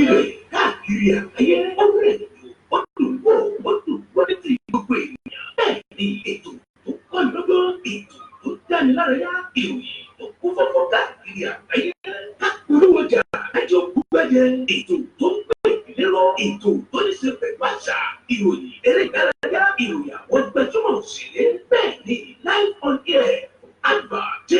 Ilẹ̀ káàkiri àgbáyé ọ̀rẹ́ ètò ọdúnwó ọdúnwọlé tí gbogbo ènìyàn bẹ́ẹ̀ ni ètò tó kọ́ni lọ́gbọ́n ètò tó dáni lárayá ìròyìn tó kún fọ́fọ́ káàkiri àgbáyé káàkiri ọjà àjọ gbẹ́yẹ ètò tó ń gbé ìlérò ètò tó ní ṣe pẹ̀lú àṣà ìròyìn eré ìdárayá ìròyìn àwọn gbajúmọ̀ òṣèré bẹ́ẹ̀ ni live on air advert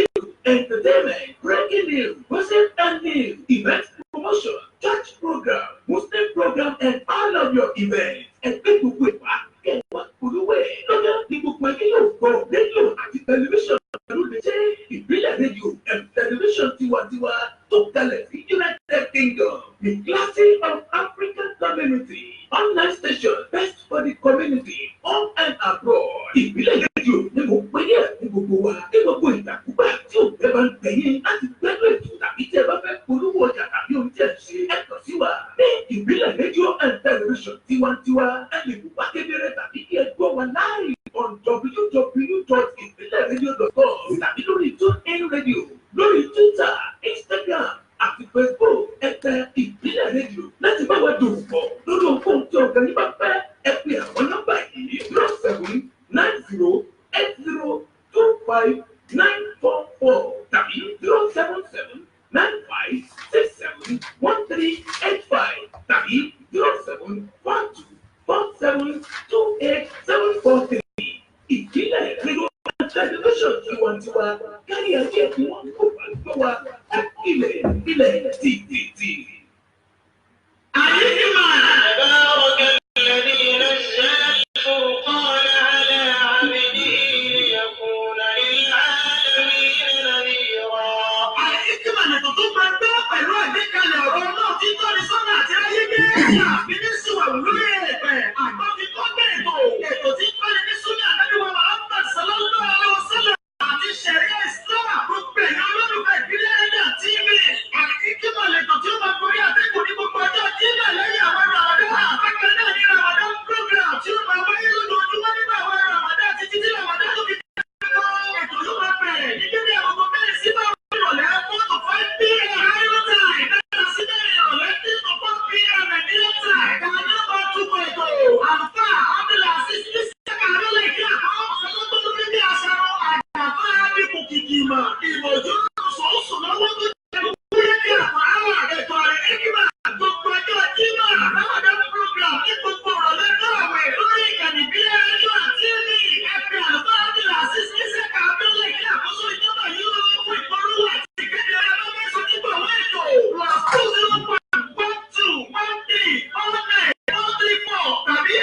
entertainment breaking news gossip and news event promotion church program Muslim program and all of your events ẹgbẹ́ gbogbo ìwà kẹwàá olúwẹ̀ lọ́jọ́ ní gbogbo ẹgbẹ́ yóò gbọ́ rédíò àti tẹlifíṣàn pẹ̀lú lè ṣe ìbílẹ̀ rédíò and tẹlifíṣàn tiwantiwa tó kalẹ̀ sí United Kingdom the classic of African community online station best for the community home and abroad ìbílẹ̀ rédíò ní mo pè ní ẹ̀kún gbogbo wa ní gbogbo ìgbàkúgbà tí ò fẹ́ bá ń gbẹ̀yìn láti gbẹ́nu ètò tàbí tí ẹ bá fẹ́ polówó ọjà tàbí ohun tí ẹ ṣe ẹ kàn sí wa ní ìbílẹ̀ rédíò and television tiwantiwa ẹ lè bù wá kedere tàbí kí ẹ gbọ́ wa live on www.ibileradio.com tàbí lórí TuneIn Radio lórí Twitter Instagram àti Facebook ẹ̀ka ìbílẹ̀ rédíò láti bá wa dòwò pọ̀ lórí ohun tí ọ̀gá yín bá fẹ́ ẹ pè àwọn nọ́mbà yìí 0790802594 tàbí 07795671385 tàbí 07424728743 ìbílẹ̀ rédíò tẹlifíṣàn tiwantiwa kárí ayé tí wọ́n kó bá gbọ́ wa ilẹ̀ tìtìtì. ayé ti máa تبارك الذي نزل الفرقان على عبده ليكون للعالمين نذيرا. ayé ti máa nìkan tó máa gbọ́ pẹ̀lú àgbékalẹ̀ ọ̀rọ̀ náà tí tọ́ni sọ́nà àti ayé gbé àfi ní sùwà lórí ẹ̀pẹ̀ àgbọ̀ fi kọ́ bẹ́ẹ̀ ètò tí kọ́ni ní súnà àdájọ́ Muhammad sallallahu alaihi wasallam àti ṣẹ̀ríà Islam gbogbo ẹ̀yàn olólùfẹ́ ìbílẹ̀ ẹ̀dá TV àti kíkọ́ lẹ́tọ̀ tí ó máa gorí àtẹ́kùn ní gbogbo ọjọ́ jílẹ̀ lẹ́yìn àwọn Ramadan bákan náà ní Ramadan program tí ó máa wáyé lójoojúmọ́ nínú àwọn Ramadan títí tí Ramadan tó fi dé ètò yóò máa bẹ̀rẹ̀ ní dédé àwọn mẹ́rin sí máa wọ́n ìrọ̀lẹ́ 4 to 5 p.m. Idle time mẹ́ta sí mẹ́rin ìrọ̀lẹ́ 3 to 4 p.m. Nigeria time kàná máa túbọ̀ ètò àlùfà Abdulaziz ní sẹ́kà lọ́lẹ̀ kí àwọn ọlọ́gbọ́n lórí bí àṣà àgbàfà àbíkù kìkì mọ̀ ìmọ̀jú sọ̀ọ́sọ̀ lọ́wọ́ tó jẹ́ kúrẹ́ bí àwọn àwọn ètò àrẹ ẹ̀kímà gbogbo ọjọ́ jímọ̀ Ramadan program ní gbogbo ọ̀rọ̀lẹ́ náà lórí ìkànnì bílẹ̀ rédíò àti ẹ̀mí ẹ̀fẹ̀ àlùfà Abdulaziz ní sẹ́kà lọ́lẹ̀ kí àkóso ìjọba yóò fún ìpolówó àti ìkéde ẹlẹ́mẹ́sọ̀ nígbà wọ́n ètò +20.13 tàbí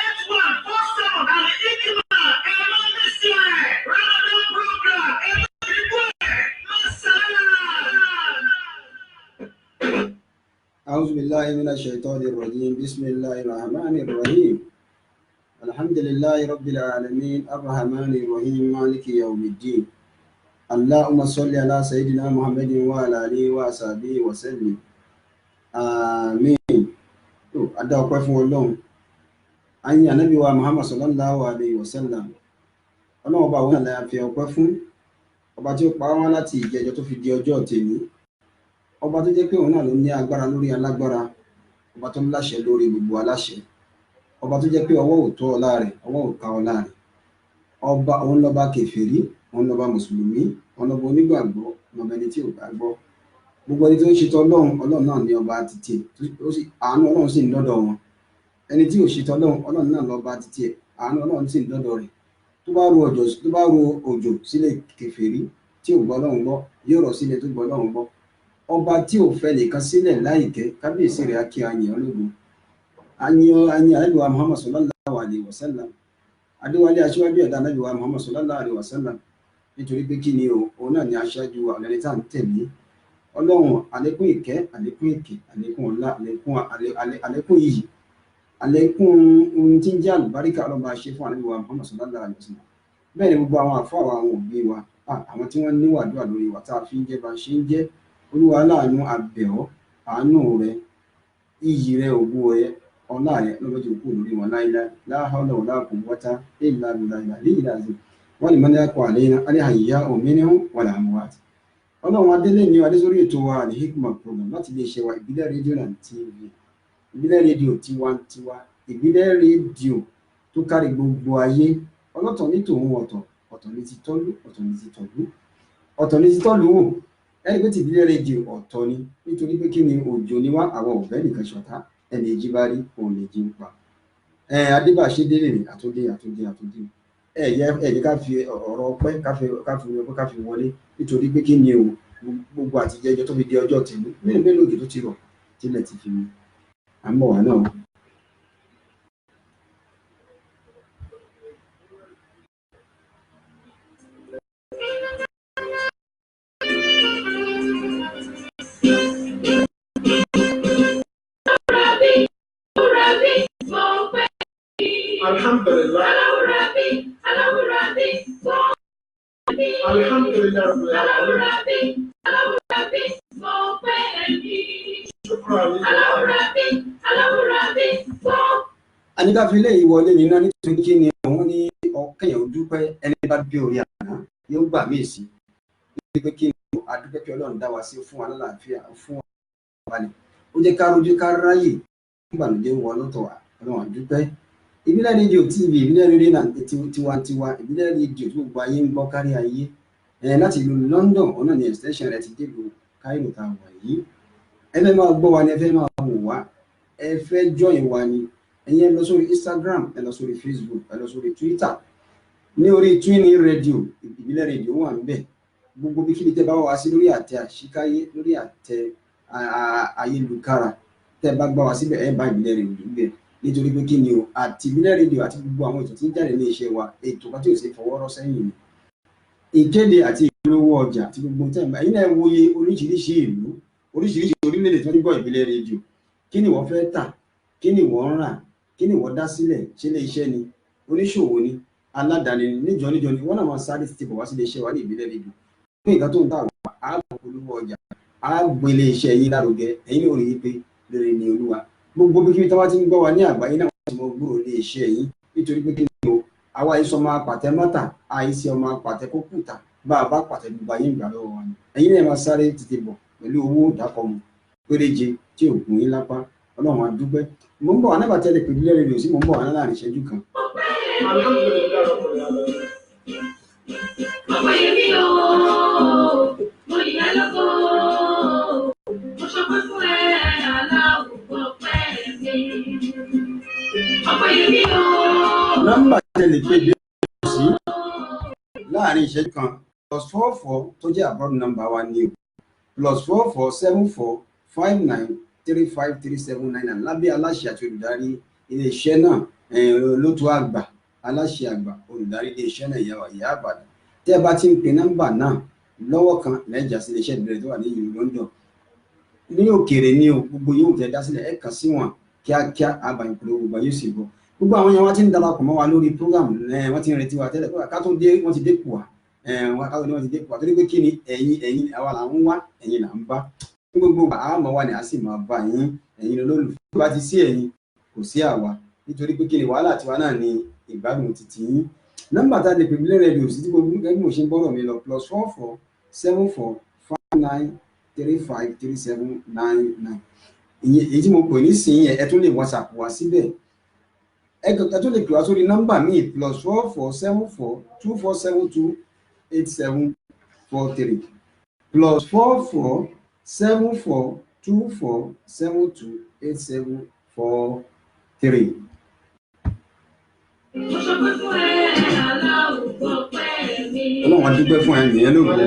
+2347069678147 àti ìkìmọ̀ ẹlẹ́mẹ́sì rẹ̀ Ramadan program أعوذ بالله من الشيطان الرجيم بسم الله الرحمن الرحيم الحمد لله رب العالمين الرحمن الرحيم مالك يوم الدين اللهم صل على سيدنا محمد وعلى آله وصحبه وسلم آمين. adá ọpẹ́ fún Ọlọ́run ayin Ànábì wa Muhammad sallallahu alayhi wa sallam Ọlọ́run ọba wọn la fi ọpẹ́ fún ọba tí ó pa wọ́n láti ìjẹjọ́ tó fi di ọjọ́ tèmi ọba tó jẹ́ pé òun náà ló ní agbára lórí alágbára ọba tó ń láṣẹ lórí gbogbo aláṣẹ ọba tó jẹ́ pé ọwọ́ ò tó ọlá rẹ̀ ọwọ́ ò ká ọlá rẹ̀ ọba òun lọ́ba kèfèrí òun lọ́ba mùsùlùmí òun lọ́ba onígbàgbọ́ ọba ẹni tí ò gbàgbọ́ gbogbo ẹni tó ń ṣetọ́ Ọlọ́run náà ní ọba títí àánú Ọlọ́run sì ń dọ́dọ̀ wọn ẹni tí ò ṣetọ́ Ọlọ́run náà lọ́ba títí àánú Ọlọ́run sì ń dọ́dọ̀ rẹ̀ tó bá ru òjò sílẹ̀ kèfèrí tí ò gbọ́ Ọlọ́run gbọ́ yóò rọ̀ sílẹ̀ tó gbọ́ Ọlọ́run gbọ́ ọba tí ò fẹ́ nìkan sílẹ̀ láìkẹ́ kábíyèsí rẹ̀ á kí àyàn ológun àyàn Ànábì wa Muhammad sallallahu alayhi wa sallam adéwálé aṣíwájú ẹ̀dá Ànábì wa Muhammad sallallahu alayhi wa sallam nítorí pé kí ni òun náà ni aṣáájú àwọn ẹni tá à ń tẹ̀lé Ọlọ́run àlékún ìkẹ́ àlékún ìkẹ́ àlékún ọlá àlékún yìí àlékún ohun tí ń jẹ́ àlùbáríkà ọlọ́ba ṣe fún Ànábì wa Muhammad sallallahu alayhi wa sallam bẹ́ẹ̀ ni gbogbo àwọn àfọ́ àwọn òbí wa àwọn tí wọ́n níwàdúrà lórí wa tá a fi ń jẹ́ bá ṣe ń jẹ́ Olúwa aláàánú abẹ̀ọ́ àánú rẹ iyì rẹ ògo rẹ ọlá rẹ lọ́jọ́ òkú lórí wọn láíláí la hawla wala quwwata illa billahi al-aliyyil azim wọ́n lè mọ́ ní akọ àlẹ́yìn aléhàyíyá òmìnirun wà láàmúwàtí. Ọlọ́run adélé ní adé sórí ètò wa ní Hikmat program láti lè ṣe wa ìbílẹ̀ rédíò and TV, ìbílẹ̀ rédíò tiwantiwa, ìbílẹ̀ rédíò tó kárí gbogbo ayé. Ọlọ́tọ̀ ní tòun ọ̀tọ̀, ọ̀tọ̀ ní ti tọ́lú, ọ̀tọ̀ ní ti tọ́lú, ọ̀tọ̀ ní ti tọ́lú wò. Ẹni pé ti ìbílẹ̀ rédíò ọ̀tọ̀ ni nítorí pé kí ni òjò ni wá àwọn ọ̀bẹ nìkan ṣọ̀tá ẹni èjì bá rí òun lè jí ń pa. Adébàṣe délé ní àtúndé. Ẹ̀yẹ ká fi ọ̀rọ̀ ọpẹ́ ká fi wọlé nítorí pé kí ni o gbogbo àtijẹ́jọ́ tó fi di ọjọ́ tìlú mélòó tó ti rọ̀ tílẹ̀ ti fi mu. À ń bọ̀ wá náà. Alhamdulillah. Àníká fi lé ìwọlé nínú nítorí kí ni òun ní ọkẹyàn dúpẹ́ ẹni bá bí orí àná yóò gbà mí sí nítorí pé kí ni adúpẹ́ pé Ọlọ́run dá wa sí fún wa lálàáfíà fún wa balẹ̀ ó jẹ́ ká rojú ká ráyè nígbàlódé wọ lọ́tọ̀ wa Ọlọ́run adúpẹ́. Ìbílẹ̀ rédíò TV, ìbílẹ̀ rédíò tiwantiwa, ìbílẹ̀ rédíò tó gbogbo ayé ń gbọ́ kárí ayé. Láti ìlú London ọ̀nà ní extension rẹ̀ ti débò Cairo tá a wà yìí. Ẹ fẹ́ máa gbọ́ wa ni ẹ fẹ́ máa wò wá, ẹ fẹ́ join wa ni. Ẹ̀yin ẹ lọ sórí Instagram, ẹ lọ sórí Facebook, ẹ lọ sórí Twitter. Ní orí Twinning rédíò, ìbílẹ̀ rédíò wà níbẹ̀. Gbogbo bí kíni tẹ́ bá wá sí lórí àtẹ àṣíkáyé, lórí àtẹ ayélujára. Tẹ́ bá gbá wa síbẹ̀ ẹ bá ìbílẹ̀ rédíò níbẹ̀. Nítorí pé kí ni o àti ìbílẹ̀ rédíò àti gbogbo àwọn ètò tí ń jáde ní iṣẹ́ wa ètò kan tí ò ṣe fọwọ́rọ́ sẹ́yìn ni. Ìkéde àti ìpolówó ọjà àti gbogbo tẹ̀m̀bà ẹ̀yin náà wòye oríṣiríṣi ìlú oríṣiríṣi orílẹ̀-èdè tí wọ́n ti gbọ́ ìbílẹ̀ rédíò. Kí ni wọ́n fẹ́ tà, kí ni wọ́n ń rà, kí ni wọ́n dá sílẹ̀, ṣé ilé iṣẹ́ ni, oníṣòwò ni, aládàáni ni, níjọ ni wọ́n náà máa sáré ti bọ̀ wá sí ilé iṣẹ́ wa ní ìbílẹ̀ rédíò. Fún ìgbà tó ń tà wá á polówó ọjà á gbé ilé iṣẹ́ yín lárugẹ ẹ̀yin ò rí i pé rere ni Olúwa. Gbogbo bí kí wọ́n ti ń gbọ́ wa ní àgbáyé náà wọ́n ti mọ gbúrò ilé iṣẹ́ yín nítorí pé kí ni o àwa iṣẹ́ ọmọ apàtẹ mọ́tà àìsí ọmọ apàtẹ kó kùtà bá a bá pàtẹ gbogbo ayé ìgbà lọ́wọ́ wa ni. Ẹ̀yin náà máa sáré tètè bọ̀ pẹ̀lú owó ìdákọ̀mù péréje tí ò gùn yín lápá. Ọlọ́run a dúpẹ́. Mo ń bọ̀ wá nígbà tẹ́lẹ̀ pé ìbílẹ̀ rédíò sí mo ń bọ̀ wá láàrin ìṣẹ́jú kan. Ọ̀pọ̀ yẹmí o, mo yẹ lọ́kọ́, mo ṣọpẹ́ fún ẹ aláwọ̀ pẹ́ mi. Ọ̀pọ̀ yẹmí o. Nọ́mbà tẹ́lẹ̀ pé bí ó sí láàrin ìṣẹ́jú kan +44 tó jẹ́ abroad number wa ní +44 74 59 35 3799 lábẹ́ aláṣẹ àti olùdarí iléeṣẹ́ náà olótú àgbà aláṣẹ àgbà olùdarí iléeṣẹ́ náà ìyá àbàdàn. Tẹ́ ẹ bá ti ń pe nọ́mbà náà lọ́wọ́ kan lẹ́jà sí iléeṣẹ́ ìbílẹ̀ tó wà ní ìlú London ní òkèèrè ní o gbogbo yóò tẹ́ dá sílẹ̀ ẹ kàn sí wọn kíákíá àbàyìn pẹ̀lú gbogbo yóò sì bọ̀. Gbogbo àwọn yẹn wọ́n ti ń darapọ̀ mọ́ wa lórí program wọ́n ti ń retí wa tẹ́lẹ̀ ká tó dé wọ́n ti dé pò wá wọ́n ti dé pò wá torí pé kí ni ẹ̀yin àwa là ń wá ẹ̀yin là ń bá gbogbo àmọ́ wa ni a sì máa bá yín ẹ̀yin olólùfẹ́ bá ti sí ẹ̀yin kò sí àwa nítorí pé kí ni wàhálà tiwa náà ni ìgbádùn títí yín. Nọ́mbà tá a lè pè ìbílẹ̀ rédíò sí tí gbogbo gẹ́gẹ́ bí mo ṣe ń bọ́rọ̀ mi lọ +44 74 59 35 3799. Ìyẹn èyí tí mo pè ní sìn yẹn ẹ tún lè WhatsApp wá síbẹ̀. Ẹ tún lè pè wá sórí nọ́mbà míì +44 74 2472 8743 +44 74 24 72 8743. Ọlọ́run a dúpẹ́ fún ẹ nìyẹn lóògùn.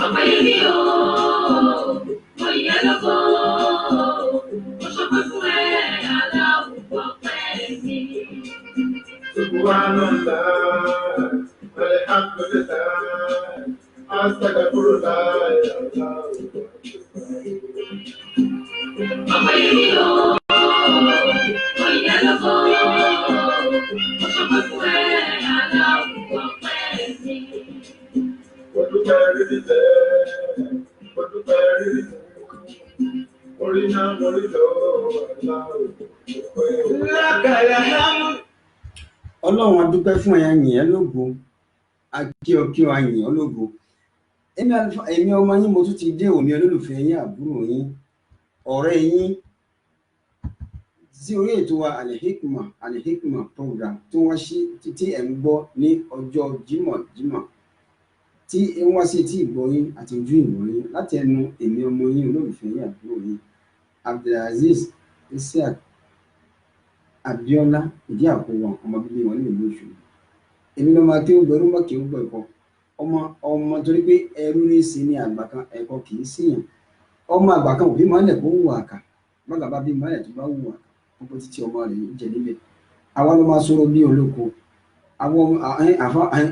Ọ̀pọ̀ yẹmí o, mo yẹ lọ́kọ́, mo ṣọpẹ́ fún ẹ aláwọ̀ pẹ́ mi. Ọ̀pọ̀ yẹmí o, mo yẹ lọ́kọ́, mo ṣọpẹ́ fún ẹ aláwọ̀ pẹ́ mi. Ọlọ́run a dúpẹ́ fún ẹ̀yà yìn ẹ́ lógo, kí ọ yìn ọ́ lógo. Èmi ọmọ yín mo tún ti dé òní olólùfẹ́ yín àbúrò yín ọ̀rẹ́ yín sí orí ètò wa Al-Hikmat program tí wọ́n ṣe tí ẹ̀ ń gbọ́ ní ọjọ́ Jímọ̀ tí ń wá sí etí ìgbọ́ yín àti ojú ìgbọ́ yín láti ẹnu èmi ọmọ yín olólùfẹ́ yín àbúrò yín Abdulaziz Isiaq Abiola ìdí àkówọ ọmọ bíbí wọn ní ìlú Òṣogbo. Èmi ló máa kí ó gbẹrú mọ́ kí ó gbọ́ ẹ̀kọ́ ọmọ torí pé ẹrú ní sí ní àgbà kan ẹ̀kọ́ kì í síyàn ọmọ àgbà kan òbí mọ́lẹ̀ kó wù àkà bàgà bá bí mọ́lẹ̀ tó bá wù àkà gbogbo títí ọmọ rẹ̀ jẹ níbẹ̀. Àwa ló máa sọ̀rọ̀ bí olóko àwọn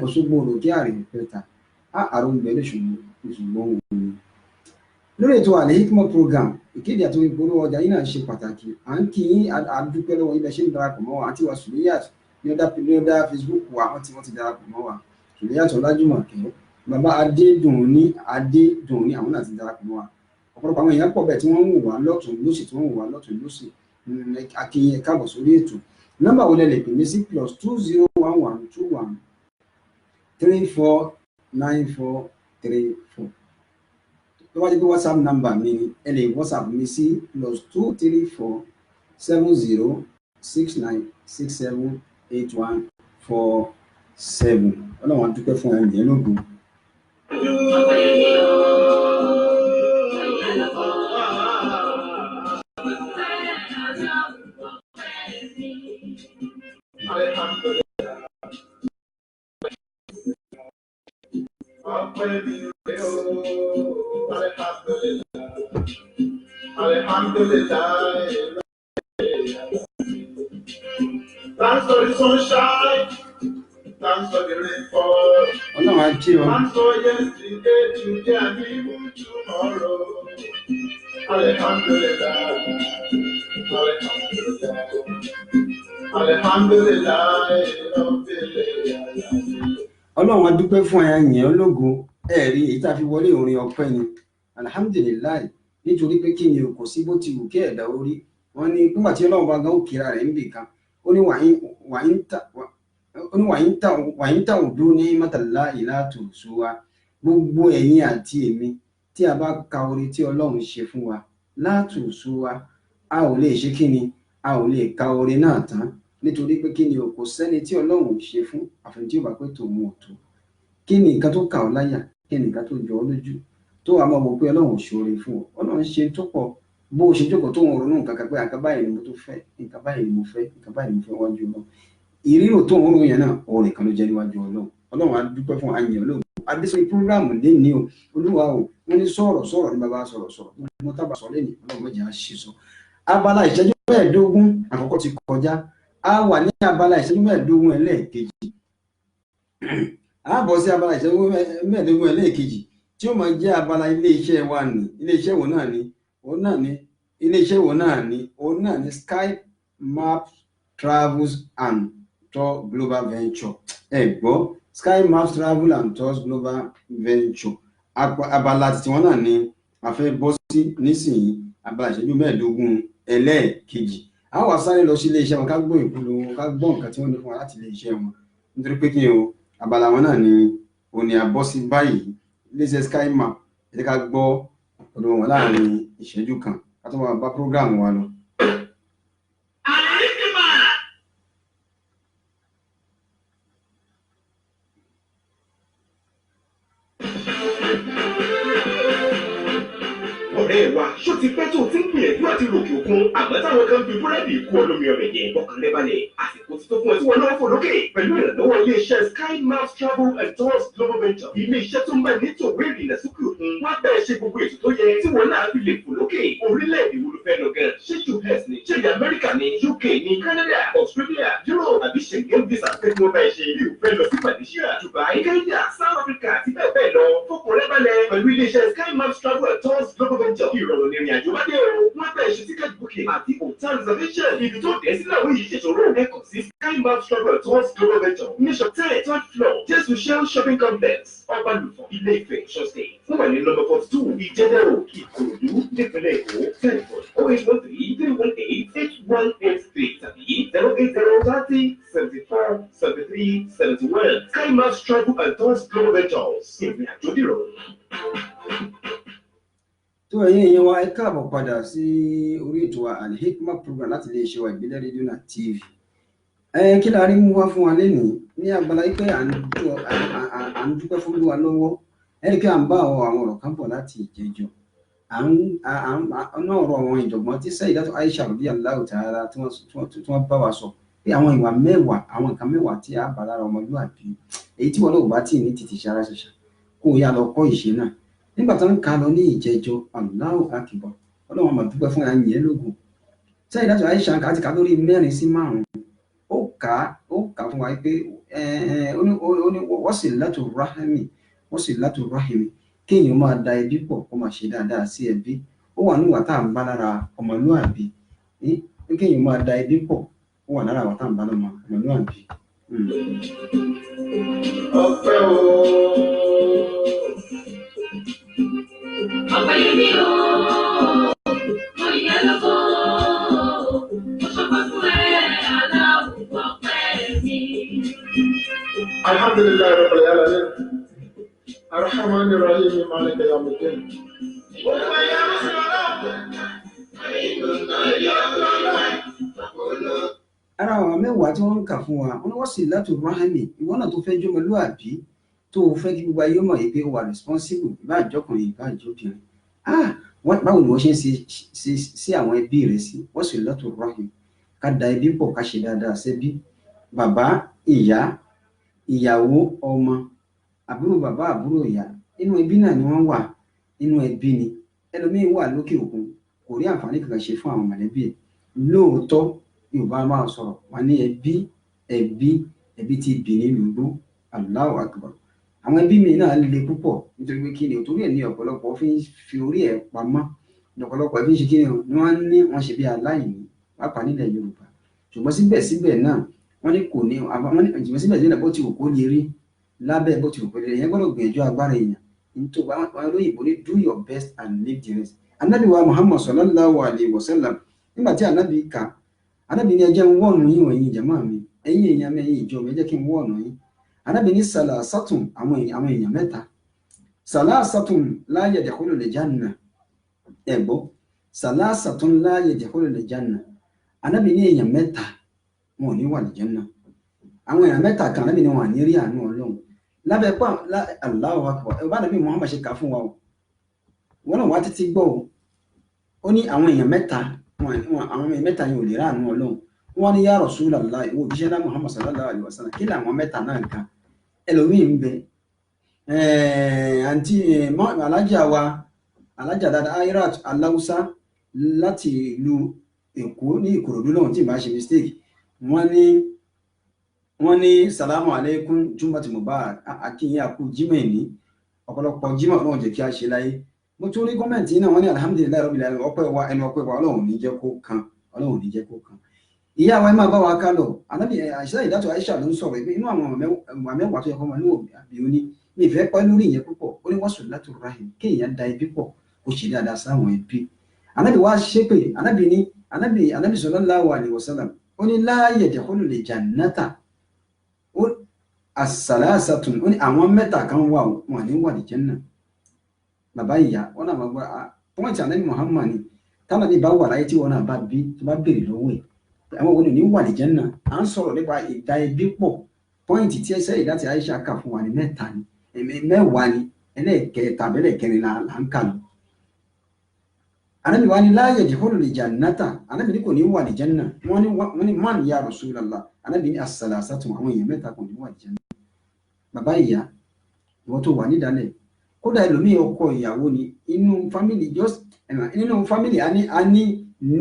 Òṣogbo òròkè àrè pẹ̀ta àrùn bẹ̀rẹ̀ ṣùgbọ́n òun ni. Lórí ètò Al-Hikmat program ìkéde àti ìpolówó ọjà yìí náà ṣe pàtàkì. À ń kí yín àdúpẹ́ lọ́wọ́ ibẹ̀ ṣe ń darapọ̀ mọ́ wa àti wa Suliyat ní ọ̀dà Facebook wa wọ́n ti darapọ̀ mọ́ wa Suliyat Ọlájúmọ̀kẹ́ bàbá Adédùnní àwọn náà ti darapọ̀ mọ́ wa. Ọ̀pọ̀lọpọ̀ àwọn èèyàn pọ̀ bẹ́ẹ̀ tí wọ́n ń wò wá lọ́tùn lósì akínyẹ káàbọ̀ sórí ètò. Nọ́mbà wo lẹ lè pè mí sí +201121 349434. Tó bá jẹ́ pé WhatsApp number mi ni ẹ lè WhatsApp mi sí +234 7069678147. Ọlọ́run a dúpẹ́ fún ẹ̀yìn ẹ̀ lógo. Thanks for the sunshine. Thanks for the rainfall. Ọlọ́run á jí ọ. Thanks for yesterday, today, and even tomorrow. Alhamdulillah. Ọlọ́run a dúpẹ́ fún ẹ̀yà yìn ọ́ lógo ẹ̀rí èyí tá a fi wọlé orin ọpẹ́ ni alhamdulilayi nítorí pé kí ni o kò sí bó ti wù kí ẹ̀dá orí wọn ni nígbà tí Ọlọ́run bá gan òkèra rẹ̀ ń bì kan ó ní wàyí ń tàwọn dúró ní mọ́tàlá ìlàtò ṣùwà gbogbo ẹ̀yin àti èmi tí a bá ka orí tí Ọlọ́run ṣe fún wa látò ṣùwà a ò lè ṣe kí ni a ò lè ka orí náà tán nítorí pé kí ni o kò sẹ́ni tí Ọlọ́run ṣe fún àfihàn tí ó bá pé tòun ò tó. Kí ni nǹkan tó kà ọ́ láyà kí ni nǹkan tó jọ ọ́ lójú tó wàá máa wò pé Ọlọ́run ṣoore fún ọ Ọlọ́run ṣe tó pọ̀ bó o ṣe jókòó tó ń ronú nǹkan kan pé nǹkan báyìí ni mo tó fẹ́ nǹkan báyìí ni mo fẹ́ nǹkan báyìí ni mo fẹ́ wájú Ọlọ́run ìrírò tó ń ronú yẹn náà oore kan ló jẹ́ níwájú Ọlọ́run á dúpẹ́ fún àyìn Ọlọ́run adésọyìn púrógíráàmù lé ní o olúwa o wọ́n ní sọ̀rọ̀ ní bàbá sọ̀rọ̀ mo tábà sọ lẹ́nu Ọlọ́run mọ̀jẹ̀ á ṣì sọ. Abala ìṣẹ́jú 15 àkọ́kọ́ ti kọjá a wà ní abala ìṣẹ́jú 15 ẹlẹ́ẹ̀kejì a bọ̀ sí abala ìṣẹ́jú 15 ẹlẹ́ẹ̀kejì tí ó máa jẹ́ abala ilé-iṣẹ́ wa ní ilé-iṣẹ́ wo náà ni Sky Maps Travels and Tour Global Venture gbọ́ Sky Maps Travel and Tours Global Venture abala títí wọn náà ni a fẹ́ bọ́ sí nísìnyí abala ìṣẹ́jú 15 ẹlẹ́ẹ̀kejì a wá sáré lọ sí ilé-iṣẹ́ wọn ká gbọ́ ìpolówó ká gbọ́ nǹkan tí wọ́n ní fún wa láti ilé-iṣẹ́ wọn nítorí pé kí ni o abala wọn náà ni òní àbọ́ sí báyìí iléeṣẹ́ Sky Map ẹ jẹ́ ká gbọ́ ọ̀dọ̀ wọn láàrin ìṣẹ́jú kan ká tó máa bá prógráàmù wa lọ. ọ̀rẹ́ wa ṣó ti pẹ́ tó ti ń gbìyànjú àti ròkè òkun àmọ́ táwọn kan fi búrẹ́dì kú olómi ọbẹ̀ jẹ ọkàn rẹ balẹ̀ àsìkò ti tó fún ẹ tí wọn náà fò lókè pẹ̀lú ìrànlọ́wọ́ iléeṣẹ́ Sky Maps Travel and Tours Global Venture iléeṣẹ́ tó ń bá nítorí ìrìnà sókè òkun wọ́n bẹ̀rẹ̀ ṣe gbogbo ètò tó yẹ tí wọn náà fi lè fò lókè orílẹ̀-èdè wo ló fẹ́ lọ gan ṣé US ni ṣé Amẹ́ríkà ni UK ni Canada Australia Europe àbí Schengen visa pé kí wọ́n bá ẹ ṣe bí o fẹ́ lọ sí Malaysia Dubai Kenya South Africa àti bẹ́ẹ̀ bẹ́ẹ̀ lọ fọkàn rẹ balẹ̀ pẹ̀lú iléeṣẹ́ Sky Maps Travel and Tours Global Venture ìrọ̀rùn ní ìrìn àjò bá dé o wọ́n bẹ̀rẹ̀ ṣe ticket booking àti hotel reservation ibi tó dé sílẹ̀ àwọn yìí ṣèṣòro ẹ kàn sí Sky Maps Travel and Tours Global Venture ní shop 10 third floor Jesu Shell shopping complex Ọbalùfọ̀n Ilé-Ifẹ̀ Ọ̀ṣun State fún wà ní number 42 Ìjẹ̀dẹ̀ Road Ìkòròdú nípínlẹ̀ Èkó telephone 0813-318-8183 tàbí 08030-74-73-71. Skymax Travel and Tours Global Ventures ìrìn àjò dìrọ̀rùn. tó ẹ̀yin èèyàn wa ẹ káàbọ̀ padà sí orí ètò Al-Hikmat program láti iléeṣẹ́ wa ìbílẹ̀ rédíò náà TV. Kí la rí mú wá fún wa lénìí ní agbára pé à ń dúpẹ́ fún Olúwa lọ́wọ́ ẹni pé à ń bá àwọn ọ̀rọ̀ kan bọ̀ láti ìjẹjọ́ ọ̀nà ọ̀rọ̀ àwọn ìjọ̀gbọ́n tí Sayyidatu Aisha radiyallahu ta'ala tí wọ́n bá wa sọ pé àwọn ìwà mẹ́wàá àwọn nǹkan mẹ́wàá tí a bá lára ọmọlúwàbí èyí tí wọn náà bá tì ní títí ṣara ṣẹṣẹ kó o yá lọ kọ́ ìṣe náà nígbà tó ń ka lọ ní ìjẹjọ́ Allahu Akbar Ọlọ́run máa dúpẹ́ fún ẹ̀yìn ẹ̀ lógún Sayyidatu Aisha àti ká lórí 4 sí 5 ó kà fún wa pé wasilatu rahimi kéèyàn máa da ẹbí pọ̀ kó máa ṣe dáadáa sí ẹbí ó wà níwà tá à ń bá lára ọmọlúwàbí kéèyàn máa da ẹbí pọ̀ ó wà lára àwọn tá à ń bá lára ọmọlúwàbí. ọpẹ́ o. ọpẹ́ yìí ni o mo yẹ lọ́kọ́ mo ṣọpẹ́ fún ẹ aláwọ̀ ọpẹ́ mi. alhamdulilayi rabbil alamin. الرحمن الرحيم مالك يوم الدين. ara àwọn mẹ́wàá tí wọ́n ń kà fún wa wọ́n sì látò rahami ìwọ náà tó fẹ́ jọmọlúàbí tó fẹ́ kí gbogbo ayé mọ̀ pé ó wà responsible ìbá àjọkùnrin ìbá àjọbìnrin báwo ni wọ́n ṣe ń ṣe sí àwọn ẹbí rẹ̀ sí wọ́n sì látò rahami ká da ẹbí pọ̀ ká ṣe dáadáa sẹ́bí bàbá ìyá ìyàwó ọmọ àbúrò bàbá àbúrò ìyá inú ẹbí náà ni wọ́n wà inú ẹbí ni ẹlòmíín wà lókè òkun kò rí àǹfààní kankan ṣe fún àwọn mọ̀lẹ́bí ẹ̀ lóòótọ́ Yorùbá máa sọ̀rọ̀ wọn ní ẹbí ti bì ní lùgbó Allahu Akbar àwọn ẹbí mi náà le púpọ̀ nítorí pé kí ni òtórí ẹ̀ ní ọ̀pọ̀lọpọ̀ fi orí ẹ̀ pamọ́ ọ̀pọ̀lọpọ̀ ẹbí ṣe kí ni wọ́n ṣe bí aláìní pàápàá nílẹ̀ Yorùbá ṣùgbọ́n síbẹ̀síbẹ̀ náà wọ́n ní kò ní síbẹ̀síbẹ̀ bó ti wù kó lè rí lábẹ́ bó ti wù pẹ̀lú ẹ̀yẹn gbọ́dọ̀ gbìyànjú agbára èèyàn nítorí àwọn olóyìnbó ní do your best and leave the rest. Ànábì wa Muhammad sallallahu alayhi wa sallam nígbà tí ànábì ní ẹjẹ́ ń wọ́ọ̀nù yín wọ̀nyí jàmá mi ẹ̀yin èèyàn mẹ́yìn ìjọ mi ẹjẹ́ kí n wọ́ọ̀nù yín. Ànábì ní salasatun àwọn èèyàn mẹ́ta salasatun la yadkhulul janna ẹ̀gbọ́ salasatun la yadkhulul janna ànábì ní èèyàn mẹ́ta wọn ò ní wà ní Janna àwọn èèyàn mẹ́ta kan ànábì ní wọn à ní rí àánú Ọlọ́run lábẹ́ pọ́n Allahu Akbar ẹ̀bá nàbí Muhammad ṣe kà fún wa o wọ́n náà wá títí gbọ́ o ó ní àwọn èèyàn mẹ́ta yìí ò lè ráàánú Ọlọ́run wọ́n ní ya Rasulullah ìwọ òjíṣẹ́ náà Muhammad sallallahu alaihi wasallam kí làwọn mẹ́ta náà kan ẹlòmíì ń bẹ àǹtí alájà dada Airat Aláùsá láti ìlú Èkó ní Ìkòròdú náà tí ì bá ṣe mistake wọ́n ní salamu alaikum jumati mubarak akínyìn àkú jímọ̀ ní ọ̀pọ̀lọpọ̀ jímọ̀ náà jẹ́ kí a ṣe láyé mo tún rí kọ́mẹ̀ntì náà wọ́n ní alhamdulilayi rabbil alamin ọpẹ́ wa ẹnu ọpẹ́ wa Ọlọ́run ní jẹ́ kó kan ìyá wa ẹ máa bá wa ká lọ ànábì Sayyidatu Aisha ló ń sọ̀rọ̀ pé inú àwọn mẹ́wàá tó yẹ kọ́ máa ní òbí ó ní mi ìfẹ́ pẹ́ lórí ìyẹn púpọ̀ ó ní wasilatu rahim kéèyàn da ẹbí pọ̀ kó ṣe dáadáa sáwọn ẹbí ànábì wa ṣépè ànábì sallallahu alaihi wasallam ó ní la yadkhulul jannata as-salasatun ó ní àwọn mẹ́ta kan wà wọn ní wà ní Janna bàbá ìyá wọn náà gbọ́ pọ́ǹtì ànábì Muhammad ni táwọn ní bá wà láyé tí wọn náà bá bí tó bá béèrè lọ́wọ́ ẹ̀ àwọn wọn ní wà ní Janna à ń sọ̀rọ̀ nípa ìdá ẹbí pọ̀ pọ́ǹtì tí Sayyidatu Aisha kà fún wa ní mẹ́ta ni mẹ́wàá ni ẹlẹ́ẹ̀kẹta ẹlẹ́ẹ̀kẹrin là ń kà lọ. ànábì wa ni la yadkhulul jannata ànábì ní kò ní wà ní Janna wọ́n ní man ya Rasulullah ànábì ní as-salasatu àwọn èèyàn mẹ́ta kò ní wà ní Janna. bàbá ìyá ìwọ tó wà nídàálẹ̀ kódà ẹlòmíì ọkọ ìyàwó ni inú family a ní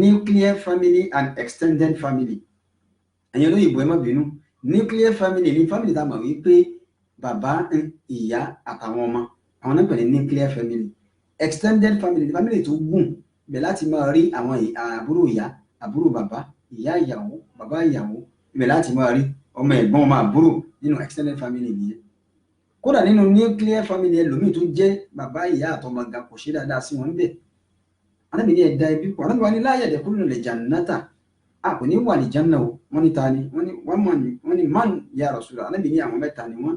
nuclear family and extended family ẹ̀yin olóyìnbó ẹ má bínú nuclear family ní family tá a mọ̀ wípé bàbá ìyá àtàwọn ọmọ àwọn náà pè ní nuclear family extended family ní family tó gùn bẹ̀ láti máa rí àwọn àbúrò ìyá àbúrò bàbá ìyá ìyàwó bàbá ìyàwó bẹ̀ láti máa rí ọmọ ẹ̀gbọ́n ọmọ àbúrò nínú extended family nìyẹn kódà nínú nuclear family ẹlòmíì tó jẹ́ bàbá ìyá àtọmọ ga kò ṣe dáadáa sí wọn bẹ́ẹ̀ Ànábì ní ẹ̀dá ẹbí pọ̀. Ànábì wá ní la yadkhulul jannata, kò ní wà ní janna o. Wọ́n ní ta ni? Wọ́n ní man ya Rasulullah. Ànábì ní àwọn mẹ́ta ni wọ́n.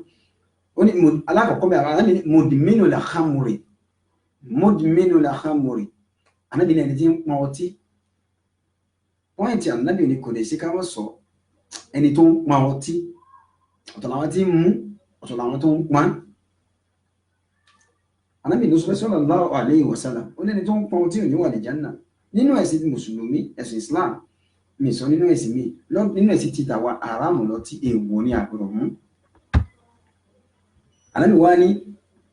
Ó ní alákọ̀ọ́kọ́ bẹ́ẹ̀ Ànábì ní mudminul khamri. Ànábì ní ẹni tí ń pọn ọtí. Pọ́ìntì Ànábì ní kò lè sí ká wọ́n sọ ẹni tó ń pọn ọtí, ọ̀tọ̀ làwọn tí ń mú, ọ̀tọ̀ làwọn tó ń pọn. Ànábì sallallahu alayhi wa sallam ó lẹ́ni tó ń pọn ọtí ò ní wà ní janna. Nínú ẹ̀sìn mùsùlùmí, ẹ̀sìn Islam, mi sọ nínú ẹ̀sìn mi, nínú ẹ̀sìn ti tàwa àrámù lọtí, èèwọ̀ ní àgbọ̀rọ̀ mú. Ànábì wá ní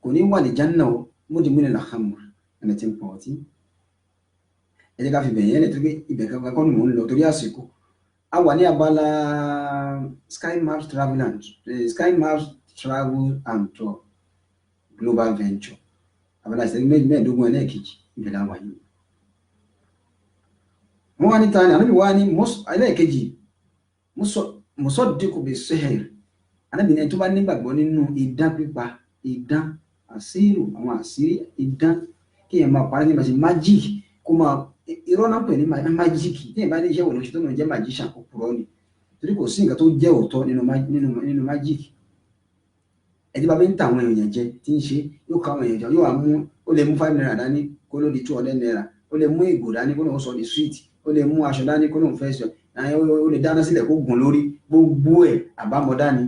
kò ní wà ní janna o, mudminul khamr, ẹni tí ń pọn ọtí. Ẹ jẹ́ ká fi bẹ̀yẹn lẹ̀ tó gbé ibẹ̀ kankan kọ́ ni mò ń lọ torí àsìkò. A wà ní abala Sky Maps Travel and Tour Global Venture. Abala ìṣẹ́jú mẹ́ẹ̀ẹ́dógún ẹlẹ́ẹ̀kejì ibẹ̀ la wà yìí. Wọ́n wá ní ta ni? Ànábì wá ní ẹlẹ́ẹ̀kejì musaddiqu bis-sihr. Ànábì ní ẹni tó bá nígbàgbọ́ nínú idán pípa, idán, àṣírù, àwọn àṣírí idán, kí èèyàn máa parí nípa ṣe magic, kó máa irọ́ náà pè ní magic. Tí èèyàn bá ní iṣẹ́ wò lóṣù tó náà jẹ́ magician kó purọ́ ni, torí kò sí nǹkan tó jẹ́ òótọ́ nínú magic. Ẹni bá bí ń ta àwọn èèyàn jẹ tí ń ṣe yóò ká àwọn èèyàn jọ, yóò wá mú, ó lè mú 5 naira dání kó ló di 200 naira, ó lè mú ìgò dání kó lóun sọ di sweet, ó lè mú aṣọ dání kó lóun fẹ́ sọ, ó lè dáná sílẹ̀ kó gùn lórí, gbogbo ẹ̀ àbámọ̀dá ni.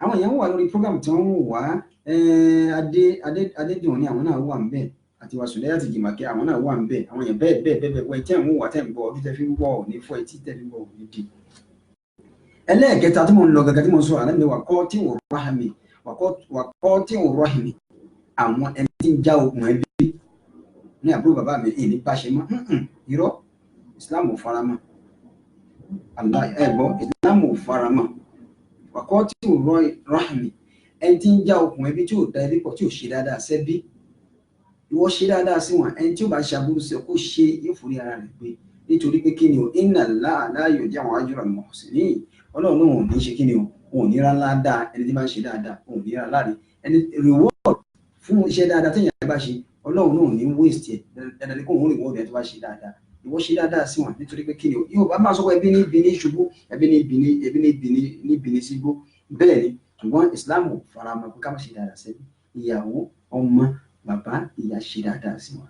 Àwọn èèyàn wà lórí program tí wọ́n wà Adédìwọ̀n ní àwọn náà wà ń bẹ̀, àti Wàsùlẹ̀ àti Jìmàkẹ́ àwọn náà wà ń bẹ̀. Àwọn èèyàn bẹ́ẹ̀ wọ ẹtí àwọn wà tẹ̀ ń bọ̀ ọdún tẹ́ fi ń wọ̀ ní fọ́ etí tẹ́ fi ń wọ̀ ní di. Ẹlẹ́ẹ̀kẹta tí mo ń lọ gẹ́gẹ́ tí mo ń sọ àlẹ́ mi wà kọ́ tí ò rọ́hìmì, àwọn ẹni tí ń já okùn ẹbí ní àbúrò bàbá mi ìní bá ṣe mọ́. Irọ́, Islam ò faramọ́. Islam ò faramọ́. Wà kọ́ tí ò rọ́hìmì, ẹni tí ń já okùn ẹbí tí ò da ẹbí pọ̀, tí ò ṣe dáadáa sẹ́bí. Ìwọ ṣe dáadáa sí wọn, ẹni tí ó bá ṣàbúrú sí ọ kó ṣe, yóò forí ara rẹ̀ gbé. Nítorí pé kí ni o, inna Allaha la yudi'u ajra al-muhsinin. Ọlọ́run náà ò ní ṣe kí ni o, òun ní ra ládàá ẹni tí máa ń ṣe dáadáa, òun ní ra láre ẹni reward fún iṣẹ́ dáadáa téèyàn bá ṣe. Ọlọ́run náà ò ní waste ẹ̀, dandan ni kó òun reward ẹ̀ tó bá ṣe dáadáa. Ìwọ ṣe dáadáa sí wọn, nítorí pé kí ni o, yóò bá máa sọ pé ẹbí ní ibi ní ṣubú, ẹbí ní ibi ní sígbó. Bẹ́ẹ̀ ni, ṣùgbọ́n Islam ò faramọ́ pé ká má ṣe dáadáa sẹ́bí. Ìyàwó, ọmọ, bàbá, ìyá ṣe dáadáa sí wọn.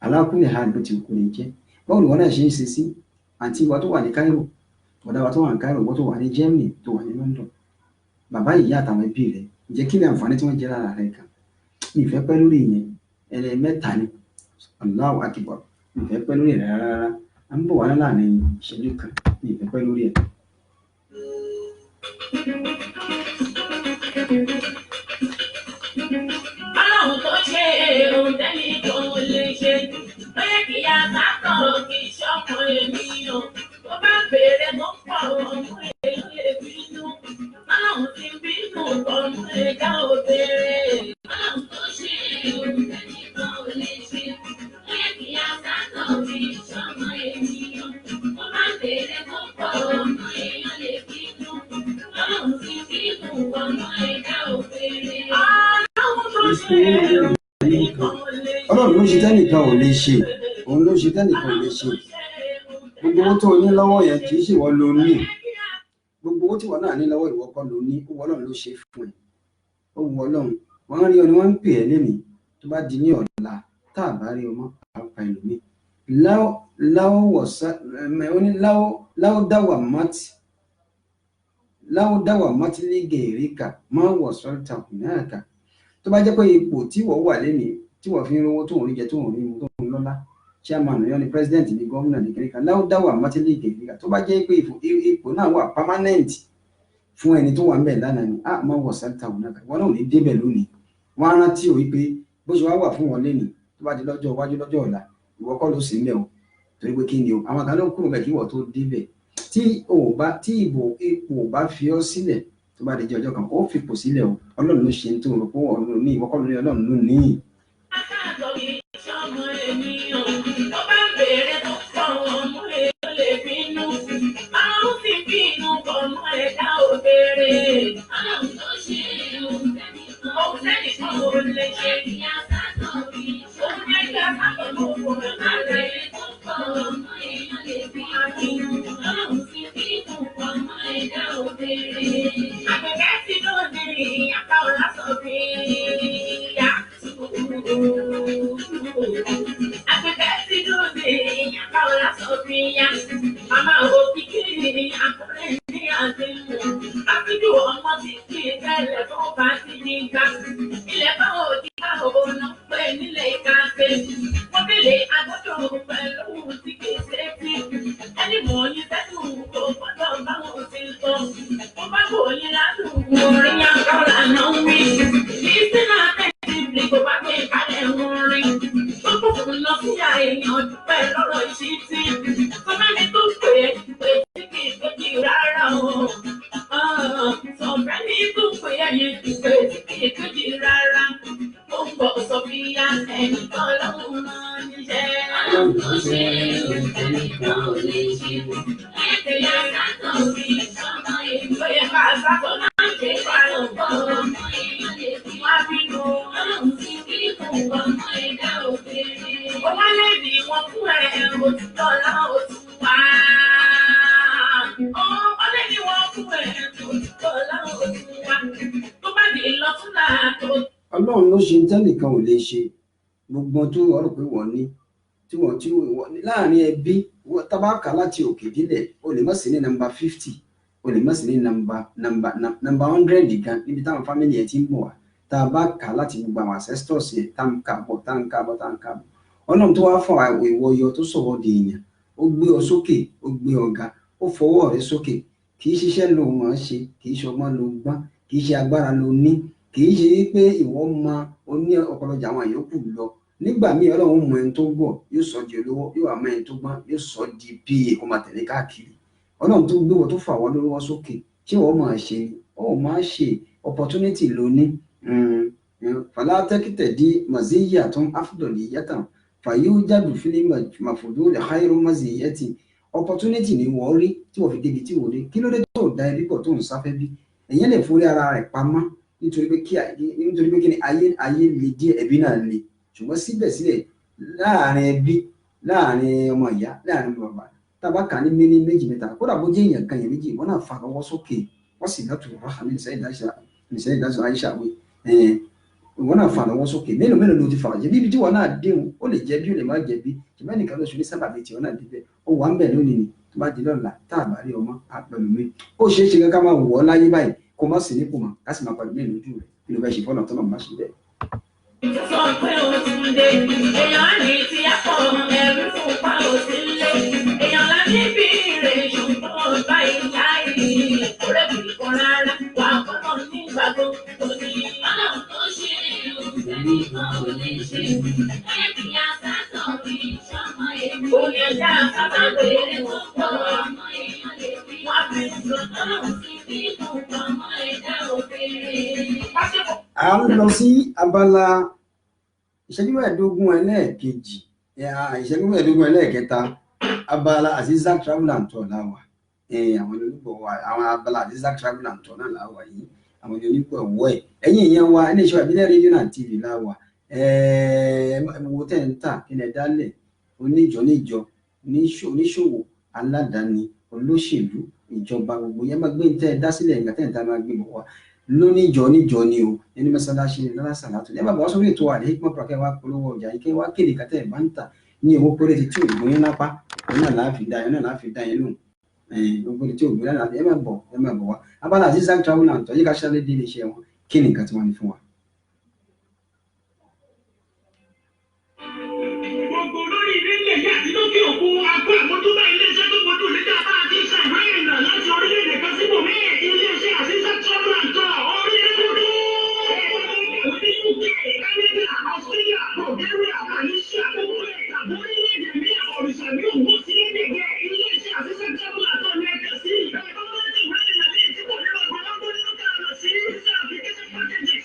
Alákùnrin ha ló ti kú ní jẹ́. Báwo ni wọ́n náà ṣe ń ṣe sí àǹtí wa tó wà ní Cairo, ọ̀dà wa tó wà ní Cairo, wọ́n tó wà ní Germany, tó wà ní London, bàbá ìyá àtàwọn ẹbí rẹ̀, ǹjẹ́ kí ni àǹfààní tí wọ́n jẹ́ lára rẹ̀ kan? Mi ìfẹ́ pẹ́ lórí ìyẹn, mẹ́ta ni, Allahu Akbar, mi ìfẹ́ pẹ́ lórí rẹ̀ rárá. À ń bọ̀ wá láàrin ìṣẹ́jú kan, mi ìfẹ́ pẹ́ lórí ẹ̀. Ọlọ́run tó ṣe ohun tẹ́lẹ̀ tó lè ṣe, ó yẹ kí a máa kọ́ kí ṣọ́kàn ènìyàn. Tó bá béèrè tó pọ̀ ọmọ èèyàn lè bínú. Ọlọ́run ti bínú ọmọ ẹ̀dá òbèrè. Ọlọ́run tó ṣe ohun tẹ́lẹ̀ tó lè ṣe, ó yẹ kí a máa kọ́ kí ṣọ́kàn ènìyàn. Tó bá béèrè tó pọ̀ ọmọ èèyàn lè bínú. Ọlọ́run ti bínú ọmọ ẹ̀dá òbèrè. Ọlọ́run ló ṣe tẹ́nìkan ò lè ṣe, òun ló ṣe tẹ́nìkan ò lè ṣe. Gbogbo owó tó ní lọ́wọ́ yẹn kì í ṣe ìwọ ló ní. Gbogbo owó tí ìwọ náà ní lọ́wọ́ ìwọ kọ́ ló ní, ó wọ Ọlọ́run ló ṣe fún ẹ. Ó wọ Ọlọ́run, wọ́n rí ọ ni wọ́n ń pè ẹ́ lénìí, tó bá di ní ọ̀la tá a bá rí ọmọ àpá ẹlòmíì. Láwọ́ mọ́tí lẹ́gẹ̀ èríkà máa wọ̀ sọ́ọ̀tà náà. Tó bá jẹ́ pé ipò tí wọ́n wà lénìí, tí wọ́n fi ń rówó tó ń rí jẹ tó ń rí mu tó ń lọ́lá, chairman yọ ni president ni gómìnà ní kìnìkan, láwọ́ mọ́tí lẹ́gẹ̀ èríkà. Tó bá jẹ́ pé ipò náà wà permanent fún ẹni tó wà ń bẹ̀ lánàá ni, máa wọ̀ sọ́ọ̀tà náà. Wọ́n náà ò ní débẹ̀ lónìí. Wọ́n á rántí ò wípé bó ṣe wá wà fún wọn lénìí, tó bá di lọ́jọ́ iwájú lọ́jọ́ ọ̀la, ìwọ kọ́ ló sì ń bẹ̀ o. Torí pé kí ni o, àwọn kan ló kúrò bẹ̀ kí ìwọ tó débẹ̀. Tí ipò bá fi ọ́ sílẹ̀, tó bá di ọjọ́ kan ó fipò sílẹ̀ o. Ọlọ́run ló ṣe ń tó rò pé Ọlọ́run ní ìwọ kọ́ ló ní, Ọlọ́run ló ní. Mama, oh, kikiri, akore ni adenu. Abidu ọmọ ti kí ẹlẹ tó bá ti ní ká. Ilẹ̀ bá òdì ká òun pé nílé ìkànsẹ́. Wọ́n bèlè agbọ́dọ̀ pẹ̀lú ti kì í ṣe tí. Ẹni mọ̀ yín sẹ́nu kò gbọ́dọ̀ báwọn ti sọ. Wọ́n bá bò yín ládùúgbò orin àkọ́là náà wí. Kì í sí náà tẹ̀sí bí kò bá gbé kalẹ̀ wọn rin. Gbogbo kò lọ sí àìyàn dúpẹ́ lọ́rọ̀ ìṣítí. Kọ́mẹ́ni tó pè é pé tí kì í péjì rárá o. Sọ̀rọ̀ ní tó pè é yẹn pé tí kì í péjì rárá. Ó ń bọ̀ Sọfíà ẹni kan lọ́hùn náà níṣẹ́. Ọlọ́run ṣe ẹni kan ò lè ṣe. Ẹ̀ẹ́dẹ̀ yá sátọ̀ rí sọ́nà èlò yẹn bá sátọ̀ náà ṣe pàrọ̀ bọ̀. Ọmọ èèyàn lè fi wá bínú. Ọlọ́run ti bí kò ọmọ ẹ̀dá òkèèrè. Ó wá lẹ́bi wọn fún òtítọ́ láwọn òtún wá. Ọlẹ́ni wọn fún òtítọ́ láwọn òtún wá. Tó bá di lọ́túnlá tó. Ọlọ́run ló ṣe tẹ́nìkan ò lè ṣe gbogbo tó rò pé wọ́n ní tí wọ́n ní láàrin ẹbí tábàkà láti òkè délẹ̀ o lè má sí ní nọ́mbà 50 o lè má sí ní nọ́mbà 100 gan níbi táwọn fámìlì ẹ̀ ti ń bọ̀ wá tá a bá kà láti gbogbo àwọn ancestors ẹ̀ tá ń kà bọ̀ Ọlọ́run tó wá fún àwọn ìwọ yọ tó sọ̀rọ̀ di èèyàn ó gbé ọ sókè ó gbé ọ ga ó fọwọ́ rẹ sókè kì í ṣiṣẹ́ ló mọ̀ ọ́n ṣe kì í ṣọgbọ́n ló gbọ́n kì í ṣe agbára ló ní kì í ṣe pé ìwọ mọ oní ọ̀pọ̀lọpọ̀ àwọn àyókù lọ nígbà míì Ọlọ́run mọ ẹni tó gbọ́ yóò sọ di olówó yóò àmọ́ ẹni tó gbọ́n yóò sọ di pa kó máa tẹ̀lé káàkiri Ọlọ́run tó gbé wọ́n tó fà wọ́n lọ́wọ́ sókè ṣé wọ́n máa ṣe máa ṣe opportunity ló ní fàlà tẹ́kítẹ̀ di mazíyà tó ń áfùdọ̀lì yàtọ̀ fàyè ó jáde fílẹ̀ màfòdó rẹ̀ háírò mazíyà tí opportunity ni wọ́n rí tí wọ́n fi débi tí wọ́n rí kí ló dé tó da ẹbí pọ̀ tó ń sáfẹ́ bí èèyàn lè forí ara rẹ̀ pamọ́ nítorí pé kí ni ayé le díẹ̀ ẹbí náà le ṣùgbọ́n síbẹ̀síbẹ̀ láàrin ẹbí láàrin ọmọ ìyá láàrin bàbá tábà kà ní méjì mẹ́ta kódà bó jẹ́ èèyàn kan èèyàn méjì wọ́n náà fà lọ́wọ́ sókè wọ́n sì látò rọ́ọ̀hà ní ìṣẹ́ ìdájọ́ àyíṣà wí wọ́n náà fà lọ́wọ́ sókè mélòó ló ti fà jẹ́ bíbi tí wọ́n náà déhùn ó lè jẹ́ bí ó lè má jẹ́ bí ṣùgbọ́n nìkan lóṣù ní sábàbí tí wọ́n náà débẹ̀ ó wà ń bẹ̀ lónìí ni tó bá di lọ́la tá a bá rí ọmọ àpẹlú mi ó ṣeé ṣe kankan máa wọ̀ ọ́ láyé báyìí kó má sí nípò mọ́ ká sì máa pàdé mẹ́rin lójú rẹ̀ kí ló fẹ́ ṣe fọ́nà tó náà má ṣe bẹ́ẹ̀. Sọ pé o ti dé, èèyàn ní ti àpọ̀ ẹ̀rí fún pa ò sí lé. Èèyàn lá níbi rẹ̀ ṣùgbọ́n báyìí láì kórèbì kan rárá. Wà á kọ́nà nígbà gbogbo ní ọlọ́run tó ṣe òṣèlú kan ò lè ṣe. Ẹ̀kí àtàtọ̀ rí sọ́mọ èmi. Òní ẹja àtàtà béèrè tó pọ̀ ọmọ èèyàn lè fi wá fi sọ. Ọlọ́run ti fi kún ọmọ ẹ̀dá òkèèrè. À ń lọ sí abala ìṣẹ́jú mẹ́ẹ̀ẹ́dógún ẹlẹ́ẹ̀kejì ìṣẹ́jú mẹ́ẹ̀ẹ́dógún ẹlẹ́ẹ̀kẹta abala Azeezat Travel and Tour láwà àwọn olùgbọ̀wọ́ àwọn abala Azeezat Travel and Tour náà láwà yìí àwọn olùgbọ̀wọ́ ẹ̀yìn ìyẹn wa iléeṣẹ́ ìbílẹ̀ rédíò náà TV láwà wo tẹ̀ ń tà kí lẹ̀ dálẹ̀ oníjọ oníṣòwò aládàáni olóṣèlú ìjọba gbogbo yẹn máa gbé tẹ́ ẹ dá sílẹ̀ ìgbà tẹ́ ẹ̀ dá máa gbé bọ̀ wá níjọ ni o ẹni mọ́sálásí lọ́sàn látò ní ẹ̀bàbà wá sórí ètò àlẹ́ ìpọ́n pàkẹ́ wá polówó ọjà yìí kẹ́ wá kéde kátẹ́ ẹ̀ bá ń tà ní owó péréte tí ò gbóyún lápá ẹ̀ náà láàfin dá yẹn lóhùn gbogbo tí ò gbóyún lápá ẹ̀ máa bọ̀ wá abala Azeezat Travel and Tour yìí ká ṣáré dé iléeṣẹ́ wọn kí ni nǹkan tí wọ́n ní fún wa. Gbogbo olórí ilé ilẹ̀ yìí àti lókè òkun àgọ́ àmójúbá iléeṣẹ́ tó mojú nígbà bá a ti ṣàìwé ìrìnà láti orílẹ̀-èdè kan síbòmí iléeṣẹ́ Azeezat Travel and Tour orílẹ̀-èdè ní UK, Canada, Australia, Bulgaria, Malaysia, gbogbo ẹ̀ka orílẹ̀-èdè ní òrìṣà ní òwò sí ẹ̀dẹ̀gẹ̀ iléeṣẹ́ Azeezat Travel and Tour ní ẹ̀kẹ́ sí ìgbà ìgbà ìwé ìrìnà ní ìtìkọ̀ nínú ọgbọ̀n lọ́gbọ̀n nínú káàlọ̀ sí visa application packages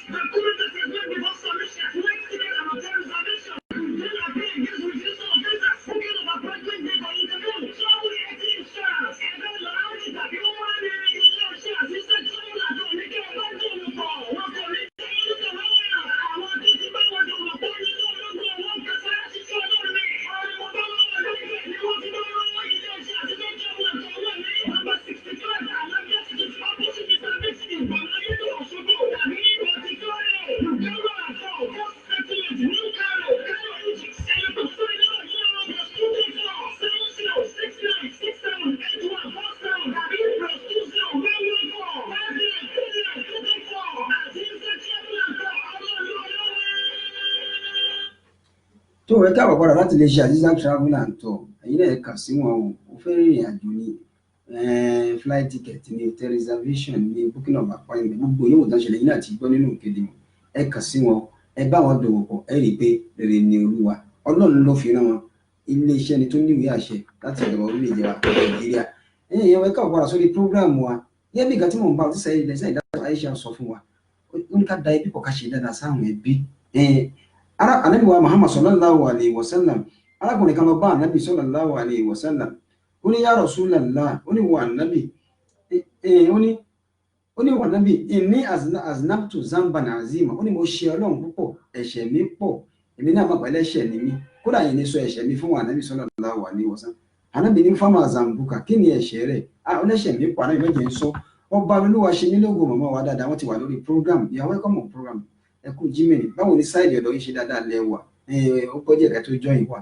tó ẹ káàbọ̀ padà láti lè ṣe Azeezat Travel and Tour ẹ̀yin náà kà sí wọn o fẹ́ rìnrìn àjò ní flight ticket ní hotel reservation ní booking of appointment gbogbo yóò tán ṣẹlẹ̀ yín náà ti gbọ́ nínú ìkéde wọn ẹ kà sí wọn ẹ bá wọn dòwò pọ̀ ẹ rí i pé rere ni olúwa ọlọ́run ló fi rán wọn iléeṣẹ́ ni tó níwèé àṣẹ láti ọ̀dọ̀ orílẹ̀-èdè wa Nàìjíríà ẹ̀yin ìyẹn ẹ káàbọ̀ padà sórí program wa yẹ́ bí nǹkan tí mò ń bá ọtí sẹ́yìn ilẹ̀ sẹ́yìn dáhùn Aisha sọ fún wa ó ní ká da ẹbí pọ̀ ká ṣe dáadáa sáwọn ẹbí Ànábì wa Muhammad sallallahu alayhi wa sallam arákùnrin kan lọ bá Ànábì sallallahu alayhi wa sallam ó ní ya Rasulallah ó ní wà Ànábì ó ní wà Ànábì inni aznabtu zamban azima ó ní mo ṣe Ọlọ́run púpọ̀ ẹ̀ṣẹ̀ mi pọ̀ èmi náà má pẹ̀lẹ́ ẹ̀ṣẹ̀ ni mí kódà yìí ní sọ ẹ̀ṣẹ̀ mi fún Ànábì sallallahu alayhi wa sallam Ànábì ní fámà zambuka kí ni ẹ̀ṣẹ̀ rẹ̀ ọlẹ́ṣẹ̀ mi pọ̀ Ànábì méje ń sọ ọba olúwa ṣe mí lógo mọ̀mọ́ wa dáadáa wọ́n ti wà lórí program you are welcome on program ẹ kú Jímẹ̀nì báwo ni sáìdì ọ̀dọ̀ yìí ṣe dáadáa lẹ́wà ó kọjá ẹ̀ka tó jọ ìwà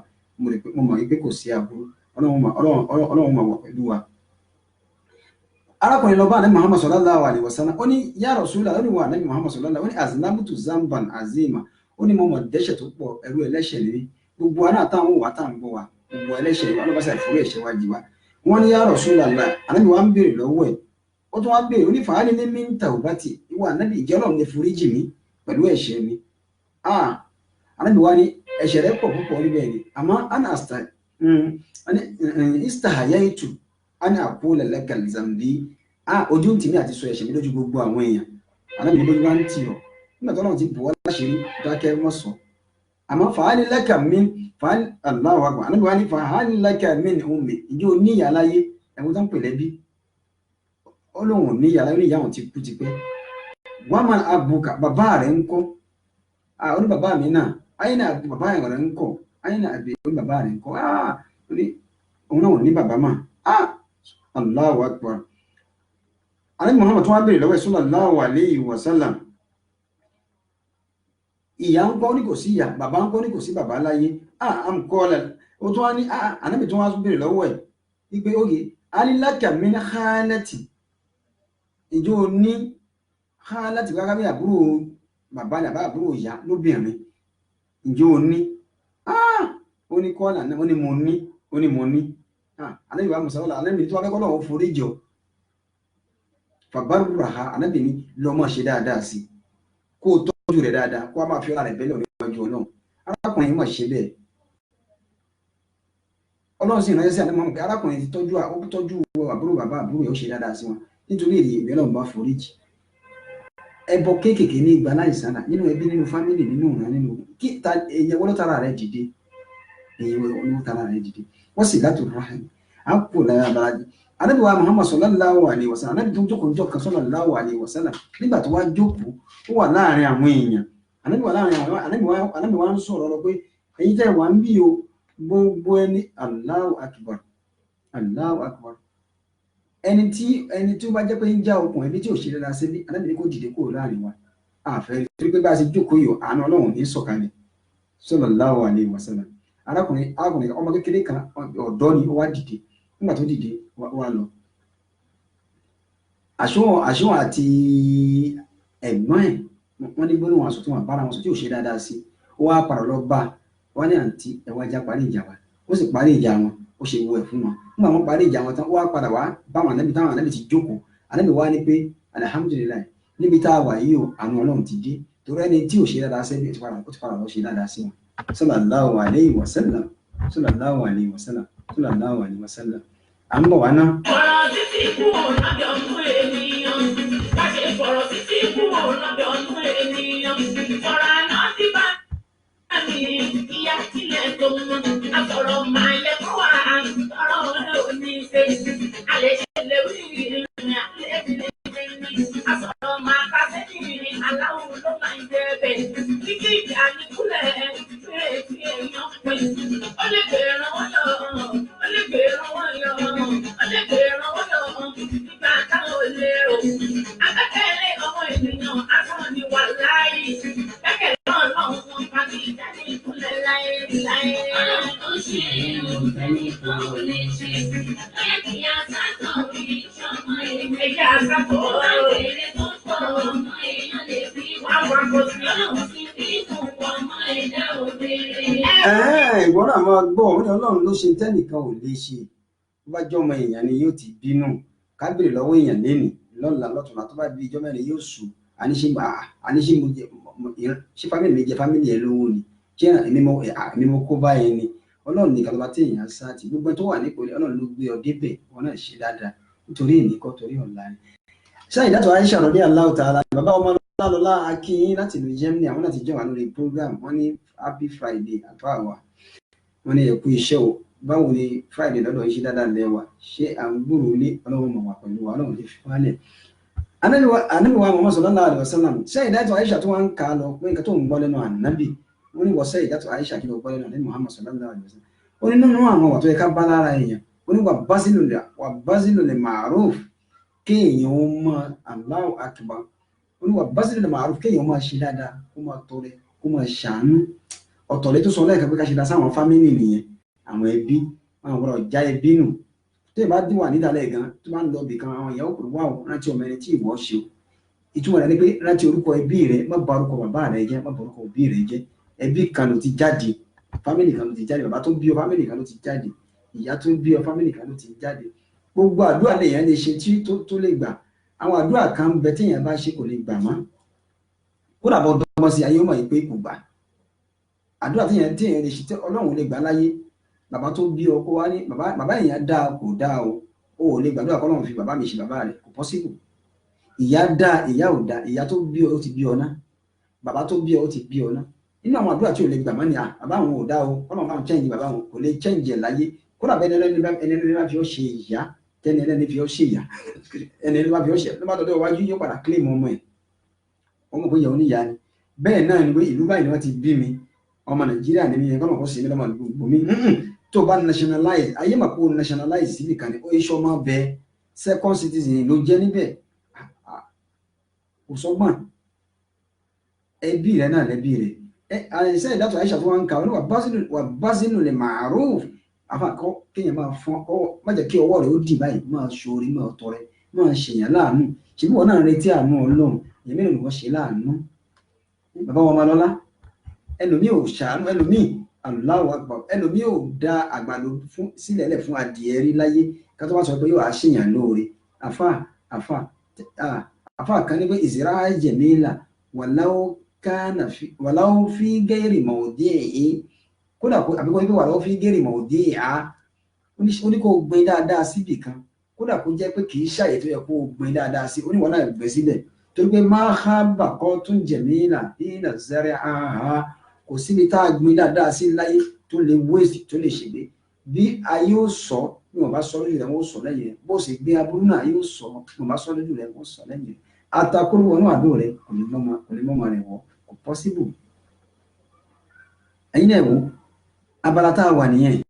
mo mọ̀ pé kò sí aburú Ọlọ́run máa wà pẹ̀lú wa. arákùnrin lọ bá Ànábì Muhammad sallallahu alaihi wasallam ó ní ya Rasulullah ó ní wà Ànábì Muhammad sallallahu ó ní aznabtu zamban azima ó ní mo mọ̀ dẹ́ṣẹ̀ tó pọ̀ ẹrú ẹlẹ́ṣẹ̀ ní gbogbo aná táwọn wà táwọn gbọ́ wa gbogbo ẹlẹ́ṣẹ̀ wa ọlọ́bàṣà ìfúrú ẹ̀ṣẹ̀ wa jì wa wọ́n ní ya Rasulullah Ànábì wa ń béèrè lọ́wọ́ ẹ̀ ó tún wá béèrè ó ní fàálì ní mí ń tà ò bá ti ìwà Ànábì ìjẹ́ Ọlọ́run ní foríjì mi pẹ̀lú ẹ̀ṣẹ̀ mi Ànábì wa ní ẹ̀ṣẹ̀ rẹ̀ pọ̀ púpọ̀ níbẹ̀ ni àmọ́ ana istahayaitu ana aqula laka zambi ojú tì mí àti sọ ẹ̀ṣẹ̀ mi lójú gbogbo àwọn èèyàn Ànábì ní bójú bá ń tì ọ́ nígbà tó Ọlọ́run ti bù wá láṣìírí dákẹ́ mọ́ sọ àmọ́ fàálì laka min fàálì Allahu akbar Ànábì wa ní fàálì laka min ummi ìjọ oníyà láyé ẹ̀wọ̀n tó ń pè lẹ́bí Ọlọ́run níyà láyé oníyà ti kú ti pẹ́ wọ́n máa abuka bàbá rẹ̀ ń kọ́ ó ní bàbá mi náà ayé náà bàbá rẹ̀ ń kọ́ ayé náà àbí ó ní bàbá rẹ̀ ń kọ́ òun náà ò ní bàbá mà Allahu akbar Ànábì Muhammad tó wá béèrè lọ́wọ́ sallallahu alayhi wa sallam ìyá ń kọ́ ní kò sí ìyá bàbá ń kọ́ ní kò sí bàbá láyé am kọ́ lẹ̀ ó tún wá ní Ànábì tó wá béèrè lọ́wọ́ ẹ̀ wípé óye alilaka min khalati ìjọ ní láti wá kábí àbúrò bàbá àbá àbúrò ìyá lóbìnrin ǹjẹ́ o ní ó ní kọ́ọ̀là náà ó ní mo ní Ànábì wa musawala Ànábì tó wá kẹ́kọ́ lọ́wọ́ forí jọ fàbárùràhà Ànábì ní lọ́mọ ṣe dáadáa sí kó tọ́jú rẹ̀ dáadáa kó a máa fi ọ̀la rẹ̀ bẹ́lẹ̀ níwájú Ọlọ́run arákùnrin mọ̀ ṣe bẹ́ẹ̀ Ọlọ́run sì ránṣẹ́ sí Ànábì Muhammad arákùnrin ti tọ́jú àbúrò bàbá àbúrò yẹn ó ṣe dáadáa sí wọn nítorí èrè ìbẹ́ Ọlọ́run bá foríjì ẹbọ kéékèèké ní ìgbà láìsànà nínú ẹbí nínú fámìlì nínú ìran nínú kíta èyẹ wọ́n tara rẹ̀ dìde wọ́n sì látò rahim à ń pò lára abáradì Ànábì wa Muhammad sallallahu alaihi wasallam Ànábì tó ń jókòó jọ kan sallallahu alaihi wasallam nígbà tó wá jókòó ó wà láàrin àwọn èèyàn Ànábì wa ń sọ̀rọ̀ lọ pé èyí tẹ́ wà ń bí o gbogbo ẹni Allahu akbar ẹni tí ó bá jẹ́ pé ń já okùn ẹbí tí ò ṣe dáadáa síbí Ànábì ní kó dìde kúrò láàrin wa àfẹ́ torí pé bá a ṣe jókòó yìí àánú Ọlọ́run ní sọ̀kalẹ̀ sallallahu alaihi wasallam arákùnrin ọmọ kékeré kan ọ̀dọ́ ni ó wá dìde nígbà tó dìde wá lọ àṣùwọ̀n àti ẹ̀gbọ́n ẹ̀ wọ́n ní gbóná wọn aṣọ tí wọ́n bára wọn sọ tí ò ṣe dáadáa sí ó wá padà lọ bá wọn ní àǹtí ẹ̀wọ̀n ajá parí ìjà wa ó sì parí ìjà wọn ó ṣe wo ẹ̀ fún wọn nígbà wọn parí ìjà wọn tán ó wá padà wá báwọn Ànábì táwọn Ànábì ti jókòó Ànábì wá ní pé alhamdulilayi níbi tá a wà yìí o àánú Ọlọ́run ti dé torí ẹni tí ò ṣe dáadáa sẹ́bi ó ti padà lọ ṣe dáadáa sí wọn sallallahu alayhi wa sallam à ń bọ̀ wá ná. ọ̀rọ̀ títí kú ọ̀nàbẹ̀ ọ̀nà ènìyàn láti fọ̀rọ̀ títí kú ọ̀nàbẹ̀ ọ̀nà ènìyàn fọ̀rọ̀ àná ti bá mi ìyá tilẹ̀ tó mú àfọ̀rọ̀ máa yẹ kó wà ọ̀rọ̀ ọ̀rẹ́ òní ṣe alẹ́ ṣe lè rí ìrìn àlẹ́ ti lè rí àfọ̀rọ̀ máa ká sẹ́yìn aláwọ̀ ló máa ń jẹ́ bẹ́ẹ̀ títí ìjà nípúlẹ̀ fẹ́ẹ́ fi èèyàn pè ó lè bẹ̀rẹ̀ wọ́n lọ ó lè bẹ̀rẹ̀ wọ́n lọ ó lè bẹ̀rẹ̀ wọ́n lọ nígbà táwọn ò lè o akẹ́kẹ̀lé ọmọ ènìyàn asán ni wà láàyè kẹ́kẹ̀ náà lọ́wọ́ wọn bá ti jáde ìpínlẹ̀ láyé láyé. ọlọ́run tó ṣe òǹtẹ̀ nìkan ò lè ṣe ẹ kí a sátọ̀ bí ìṣọmọ èmi. ẹ̀yà sátọ̀ èrè tó pọ̀ ọmọ èèyàn lè fi wá wá kó sí. ọlọ́run ti fi kún ọmọ ẹ̀dá òbèrè. ìwọ náà máa gbọ́ òun ni Ọlọ́run ló ṣe tẹ́nìkan ò lè ṣe tó bá jọmọ èèyàn ni yóò ti bínú ká béèrè lọ́wọ́ èèyàn lénìí lọ́la lọ́tùnà tó bá di ìjọ mẹ́rin yóò sùn àníṣe mo jẹ ṣé fámìlì mi jẹ fámìlì ẹ lówó ni ṣé èmi mo kó báyẹn ni Ọlọ́run nìkan tó bá tí èèyàn sá ti gbogbo tó wà nípò Ọlọ́run ló gbé ọ débẹ̀ wọn náà ṣe dáadáa nítorí ìníkọ́ torí ọ̀la ni. ṣáà ìdájọ́ Aisha radiyallahu ta'ala bàbá ọmọ lọ́lá akínyín láti ìlú Germany àwọn náà ti jẹ́ wà lórí program wọ́n ní happy Friday àtọ́ àwa wọ́n ní ẹ̀kú iṣẹ́ o báwo ni Friday lọ́dọ̀ iṣẹ́ dáadáa lẹ́wà ṣé à ń gbòòrò lé Ọlọ́run mọ̀ wá pẹ̀lú wa Ọlọ́run lè fi wálẹ̀. Ànábì wa Muhammad sallallahu alaihi wasallam ṣáà ìdájọ́ Aisha tó wọ́n ń kà á lọ pé nǹkan tó ń gbọ́ lẹ́nu Ànábì wọ́n ní wọ́sẹ̀ ìdájọ́ Aisha kí ló gbọ́ lẹ́nu Ànábì Muhammad sallallahu alaihi wasallam ó ní nínú àwọn wà tó yẹ ká bá lára èèyàn ó ní wà bázílò lè ma'ruf kéèyàn ó mọ Allahu akbar ó ní wà bázílò lè ma'ruf kéèyàn ó máa ṣe dáadáa kó máa tọrẹ kó máa ṣàánú ọ̀tọ̀lẹ́ tó sọ lẹ́ẹ̀kan pé ká ṣe dá sáwọn fámìlì nìyẹn àwọn ẹbí àwọn ọ̀rọ̀ já ẹbí nù tó ìbá dín wà nídàlẹ́ gan tó bá ń lọ bìkan àwọn ìyàwó pẹ̀lú wà rántí ọmọ ẹni tí ìwọ ṣe ìtumọ̀ rẹ̀ ni pé rántí orúkọ ẹbí rẹ̀ má bà orúkọ bàbá rẹ̀ jẹ́ má bà orúkọ òbí rẹ̀ jẹ́ ẹbí kan ló ti jáde fámìlì kan ló ti jáde bàbá tó bí ọ fámìlì kan ló ti jáde ìyá tó bí ọ fámìlì kan ló ti jáde gbogbo àdúrà lèèyàn lè ṣe tí tó lè gbà àwọn àdúrà kan bẹ téèyàn bá ṣe kò lè gbà mọ́ kódà bọ́ dọ́gbọ́n sí ayé ó mọ̀ yìí pé kò gbà àdúrà téèyàn lè ṣe tí Ọlọ́run lè gbà láyé bàbá tó bí ọ kó wá ní bàbá èèyàn dáa kò dáa o ò lè gbàdúrà k'Ọlọ́run fi bàbá mi ṣe bàbá rẹ̀ kò possible ìyá dáa ìyá ò dáa ìyá tó bí ọ ó ti bí ọ ná bàbá tó bí ọ ó ti bí ọ ná nínú àwọn àdúrà tí ò lè gbà mọ́ ni bàbá àwọn ò dáa o Ọlọ́run máa ń change bàbá àwọn kò lè change ẹ̀ láyé kódà bẹ́ẹ̀ ẹni bá fi ọ ṣe ìyá tẹ́ni ẹlẹ́ni fi ọ ṣe ìyá ẹni bá fi ọ ṣe ló bá dọ́dọ̀ iwájú yóò padà claim ọmọ ẹ̀ ọmọ kò yẹ oníyá ni bẹ́ẹ̀ náà ni pé ìlú báyìí ni wọ́n ti bí mi ọmọ Nàìjíríà ní mi yẹn kọ́nà kó sì mí lọ́mọ gbogbo mi tó bá nationalize ayé mà kó nationalize síbi kan ní ó yẹ sọ́mọ bẹ second citizen ló jẹ́ níbẹ̀ kò sọ́gbọ́n ẹbí rẹ̀ náà lẹ́bí rẹ̀ àìsàn ìdájọ́ Aisha tó wọ́n ń kà wọ́n wà bázínù lè ma'ruf àfàkọ́ kéèyàn máa fọ́n má jẹ́ kí ọwọ́ rẹ̀ ó dì báyìí máa ṣoore máa tọrẹ máa ṣèyàn láàánú ṣèbí wọn náà retí àánú Ọlọ́run èyí mẹ́rin ni wọ́n ṣe láàánú bàbá wọn máa lọ́lá ẹlòmíì ò ṣàánú ẹlòmíì Allahu Akbar ẹlòmíì ò dá àgbàdo sílẹ̀lẹ̀ fún adìẹ rí láyé ká tó wá sọ pé yóò á ṣèyàn lóore àfà kan ní pé ìzìrá jẹ̀mílà wàláwó fi gẹ́rì mọ̀ọ́dí ẹ̀yìn kódà àbíkọ́ wípé wàláwó fi gẹ́rì mọ̀ọ́dí ẹ̀yà ó ní kó gbin dáadáa síbì kan kódà kó jẹ́ pé kì í ṣàyè tó yẹ kó gbin dáadáa sí oníwọ̀n náà gbé sílẹ̀ torí pé máa ha bà kọ́ tún jẹ̀mílà ìnà zẹ́rẹ́ àhá kò síbi tá a gbin dáadáa sí láyé tó lè wéèsì tó lè ṣègbè bí ayé ó sọ bí wọn bá sọ lójú rẹ wọn ó sọ lẹ́yìn rẹ bó ṣe gbé aburú náà yóò sọ bí wọn bá sọ lójú rẹ wọn ó sọ lẹ́yìn rẹ atakóró wọnú àdó rẹ kò lè mọ́mọ́ rẹ wọ kò pọ́síbù ẹ̀yin náà wò abala tá a wà nìyẹn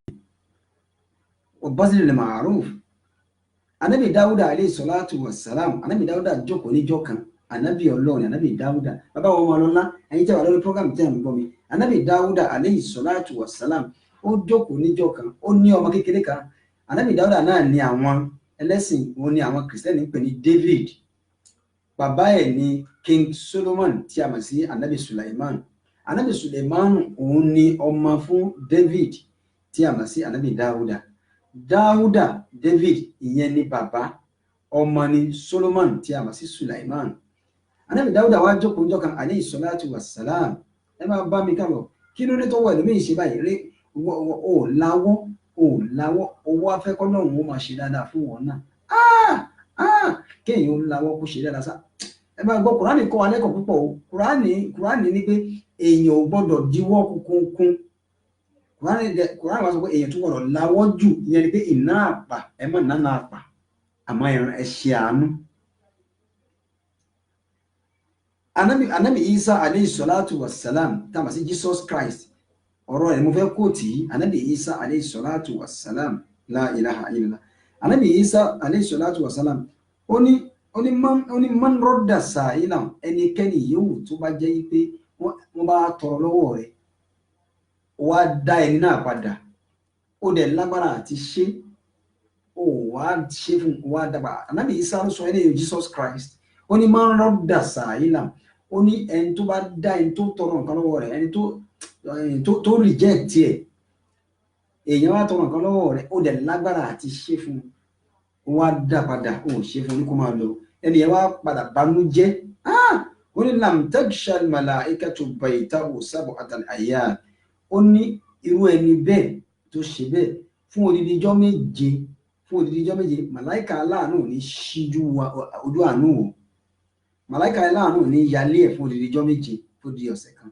bázílù lè ma'ruf anabi Dáúdà alayhi salatu wassalam anabi Dáúdà jókòó níjọ́ kan anabi Ọlọ́run anabi Dáúdà bàbá wọn ọlọ́lá ẹ̀yin tẹ́ wà lórí program tẹ́ ẹ̀ ń gbọ́ mi anabi Dáúdà alayhi salatu wassalam ó jókòó níjọ́ kan ó ní ọmọ kékeré kan anabi Dáúdà náà ní àwọn ẹlẹ́sìn òun ní àwọn kìrìsìtẹ́nì ń pè ní David bàbá ẹ̀ ní King Solomon tí a mọ̀ sí anabi Sulaiman òun ní ọmọ fún David tí a mọ̀ sí anabi Dáúdà David ìyẹn ní bàbá ọmọ ní Solomon tí a mọ̀ sí Sulaiman anabi Dáúdà wá jókòó níjọ́ kan alayhi salatu wassalam ẹ máa bá mi kálọ kí ló dé tó wọ ẹlòmíì ṣe báyìí rí ò láwọ́ owó afẹ́kọ́ náà wọ́n máa ṣe dáadáa fún wọn náà kéèyàn ń láwọ́ kó ṣe dáadáa sá ẹ máa gbọ́ Kùránì kọ́ wa lẹ́kọ̀ọ́ púpọ̀ o Kùránì ní pé èèyàn ò gbọ́dọ̀ díwọ́ kúnkún Kùránì wá sọ pé èèyàn tún gbọ́dọ̀ láwọ́ jù ìyẹn ni pé iná àpà ẹ má nánà àpà àmọ́ ẹ ṣe àánú. Anabi Isa alayhi salatu wassalam tá a mọ̀ sí Jesus Christ ọ̀rọ̀ ẹ̀ mo fẹ́ kóòtì yìí anabi Isa alayhi salatu wassalam la ilaha illallah anabi Isa alayhi salatu wassalam ó ní man radda sa'ilan ẹnikẹ́ni yòówù tó bá jẹ́ pé wọ́n bá tọrọ lọ́wọ́ rẹ̀ wá dá ẹni náà padà ó dẹ̀ lágbára àti ṣe ó wá ṣe fún wá dàgbà anabi Isa ló sọ ẹni Jesus Christ ó ní man radda sa'ilan ó ní ẹni tó bá dá ẹni tó tọrọ nǹkan lọ́wọ́ rẹ̀ ẹni tó reject ẹ̀ èèyàn wá tọrọ nǹkan lọ́wọ́ rẹ̀ ó dẹ̀ lágbára àti ṣe fún un wá dá padà ó ṣe fún un ní kó máa lọ ẹni yẹn wá padà banújẹ́ ó ní lam tagshal malaikatu baytahu sab'atal ayyam ó ní irú ẹni bẹ́ẹ̀ tó ṣe bẹ́ẹ̀ fún odidi ijọ́ méje màláìka aláàánú ò ní ṣíjú ojú àánú wò màláìka aláàánú ò ní yálé ẹ̀ fún odidi ijọ́ méje fún odidi ọ̀sẹ̀ kan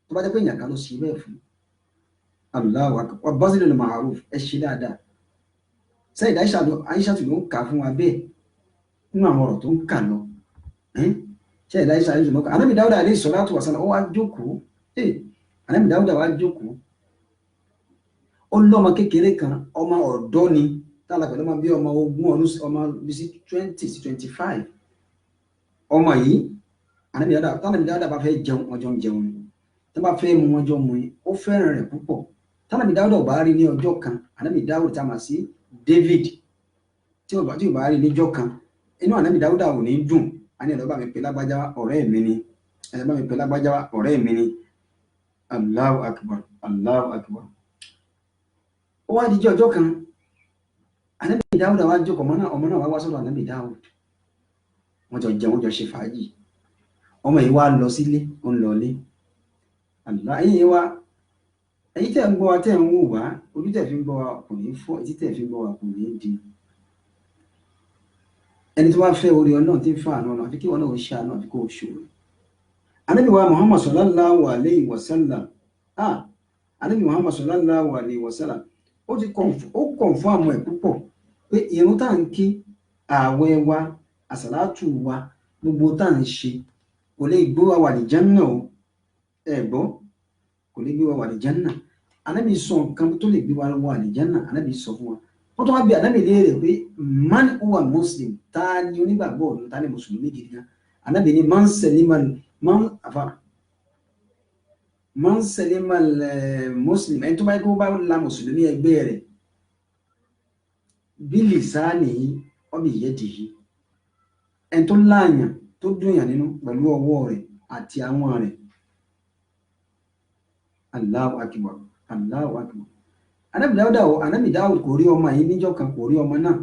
tó bá jẹ́ pé èèyàn kan ló ṣe bẹ́ẹ̀ fún Allahu akbar bazilul ma'ruf ẹ ṣe dáadáa sẹ́yìn Aisha tó ló ń kà fún wa bẹ́ẹ̀ nínú àwọn ọ̀rọ̀ tó ń kà lọ sẹ́yìn Aisha tó ló ń kà Ànábì Dáúdà alayhi salatu wa salam ó wá jókòó Ànábì Dáúdà wá jókòó ó lọ́mọ kékeré kan ọmọ ọ̀dọ́ ni tálà pẹ̀lú ọmọ bí ọmọ 20 ọdún ọmọ bí sí 20 sí 25 ọmọ yìí Ànábì Dáúdà bá fẹ́ jẹun ọjọ́ ń jẹun tó bá fẹ́ mu ọjọ́ mu ó fẹ́ràn rẹ̀ púpọ̀ tánàbì Dáúdà ò bá rí ní ọjọ́ kan Ànábì Dáúdà tá a mà sí David tí ò bá rí níjọ́ kan inú Ànábì Dáúdà ò ní dùn á ní ẹ̀rọ bá mi pè lágbájá ọ̀rẹ́ mi ni ẹ̀rọ bá mi pè lágbájá ọ̀rẹ́ mi ni Allahu akbar Allahu akbar ó wá díjọ́ ọjọ́ kan Ànábì Dáúdà wá jókòó ọmọ náà wá sọ́dọ̀ Ànábì Dáúdà wọ́n jọ jẹun wọ́n jọ ṣe fàájì ọmọ yìí wá lọ sílé ó ń lọlé ẹ̀yin wa ẹ̀yin tẹ́ ń gbọ́ wa tẹ́ ń wò wá ojú tẹ́ fi ń gbọ́ wa kò ní fọ́ etí tẹ́ fi ń gbọ́ wa kò ní di ẹni tó bá fẹ́ orí ọlọ́run tí ń fa àná ọ̀nà àfi kí wọn náà ṣe àná àfi kó o ṣòro Ànábì wa Muhammad sallallahu alayhi wa sallam Ànábì Muhammad sallallahu alayhi wa sallam ó kàn fún àmọ́ ẹ̀ púpọ̀ pé ìrun tá à ń kí ààwẹ̀ wa àsàlátù wa gbogbo tá à ń ṣe kò lè gbé wa wà ní Jánnà o ẹ̀gbọ́ kò lè gbé wa wà ní Jánnà Ànábì sọ nǹkan tó lè gbé wa wà ní Jánnà Ànábì sọ fún wa wọ́n tó wá bí Ànábì léèrè pé man huwa muslim ta ni onígbàgbọ́ ọ̀dọ́ ta ni mùsùlùmí gidi gan Ànábì ní man salima muslim ẹni tó bá yẹ kó bá la mùsùlùmí ẹgbẹ́ rẹ̀ bí lisanihi wa bi yadihi ẹni tó láàyàn tó dùnyàn nínú pẹ̀lú ọwọ́ rẹ̀ àti àwọn rẹ̀ Allahu akbar Allahu akbar Ànábì Dáúdà kò rí ọmọ yìí níjọ́ kan kò rí ọmọ náà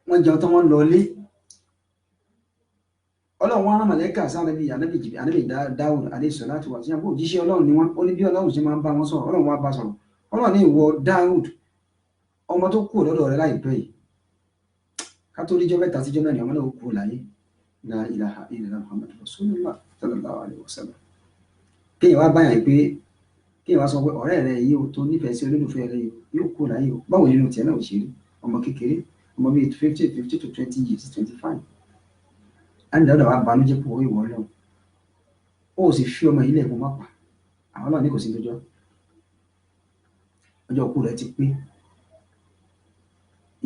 wọ́n jẹun tán wọ́n lọ lé Ọlọ́run wọn rán màlẹ́kà sí Ànábì Dáúdà alayhi salatu wa salam òjíṣẹ́ Ọlọ́run ni wọ́n ó ní bí Ọlọ́run ṣe máa ń bá wọn sọ̀rọ̀ Ọlọ́run wá bá sọ̀rọ̀ Ọlọ́run ní ìwọ Dáúdà ọmọ tó kú lọ́dọ̀ rẹ̀ láìpẹ́ yìí ká tó ríjọ́ mẹ́ta síjọ́ náà ni ọmọ náà kú láyé la ilaha illallah Muhammadu rasulullah sallallahu alayhi wa sallam kéèyàn wá báyà pé kéèyàn wá sọ pé ọ̀rẹ́ rẹ̀ yìí ó tó nífẹ̀ẹ́ sí olólùfẹ́ rẹ̀ yóò kú láyé o báwo nínú tiẹ̀ náà ò ṣe rí ọmọ kékeré ọmọ bíi 50 to 20 years 25 Ànábì Dáúdà wá banújẹ́ pọ̀ ìwọ Ọlọ́run ó sì fi ọmọ ilé ẹ̀kọ́ má pa àwọn Ọlọ́run ní kò sí lọ́jọ́ ọjọ́ òkú rẹ̀ ti pé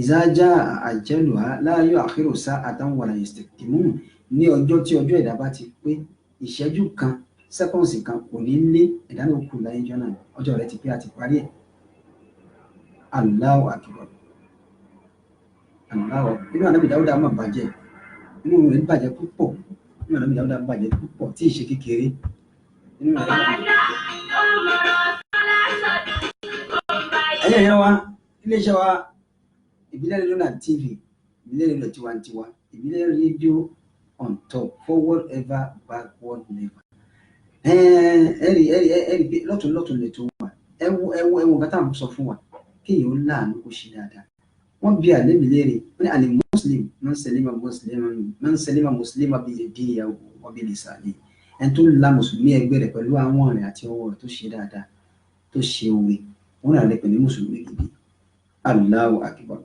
ìzájá àjẹlù láàyò àkérò sá àtàwọn wàlà ìsìtìmù ní ọjọ́ tí ọjọ́ ẹ̀dá bá ti pé ìṣẹ́jú kan sẹ́kọ̀ǹsì kan kò ní lé ẹ̀dá náà kù láyé jọ náà ọjọ́ rẹ̀ ti pé àti parí ẹ̀ Allahu akbar inú Ànábì Dáúdà máa bàjẹ́ inú rẹ̀ bàjẹ́ púpọ̀ inú Ànábì Dáúdà bàjẹ́ púpọ̀ tí ì ṣe kékeré inú rẹ̀ ẹ̀yẹ̀ wa iléeṣẹ́ wa Ìbílẹ̀ rédíò náà TV Ìbílẹ̀ rédíò tiwantiwa Ìbílẹ̀ rédíò on top forward ever backward never ẹ̀rí pé lọ́tún lè tó wà ẹwọ nǹkan tá à ń sọ fún wa kéèyàn ó láàánú kó ṣe dáadáa wọ́n bí Ànábì léèrè wọ́n ní àlè muslim man salima muslima bi yadihi wa bi lisanihi ẹni tó la mùsùlùmí ẹgbẹ́ rẹ̀ pẹ̀lú àwọn rẹ̀ àti ọwọ́ rẹ̀ tó ṣe dáadáa tó ṣe òwe wọ́n rà lẹ́ pẹ̀lú mùsùlùmí gidi Allahu akbar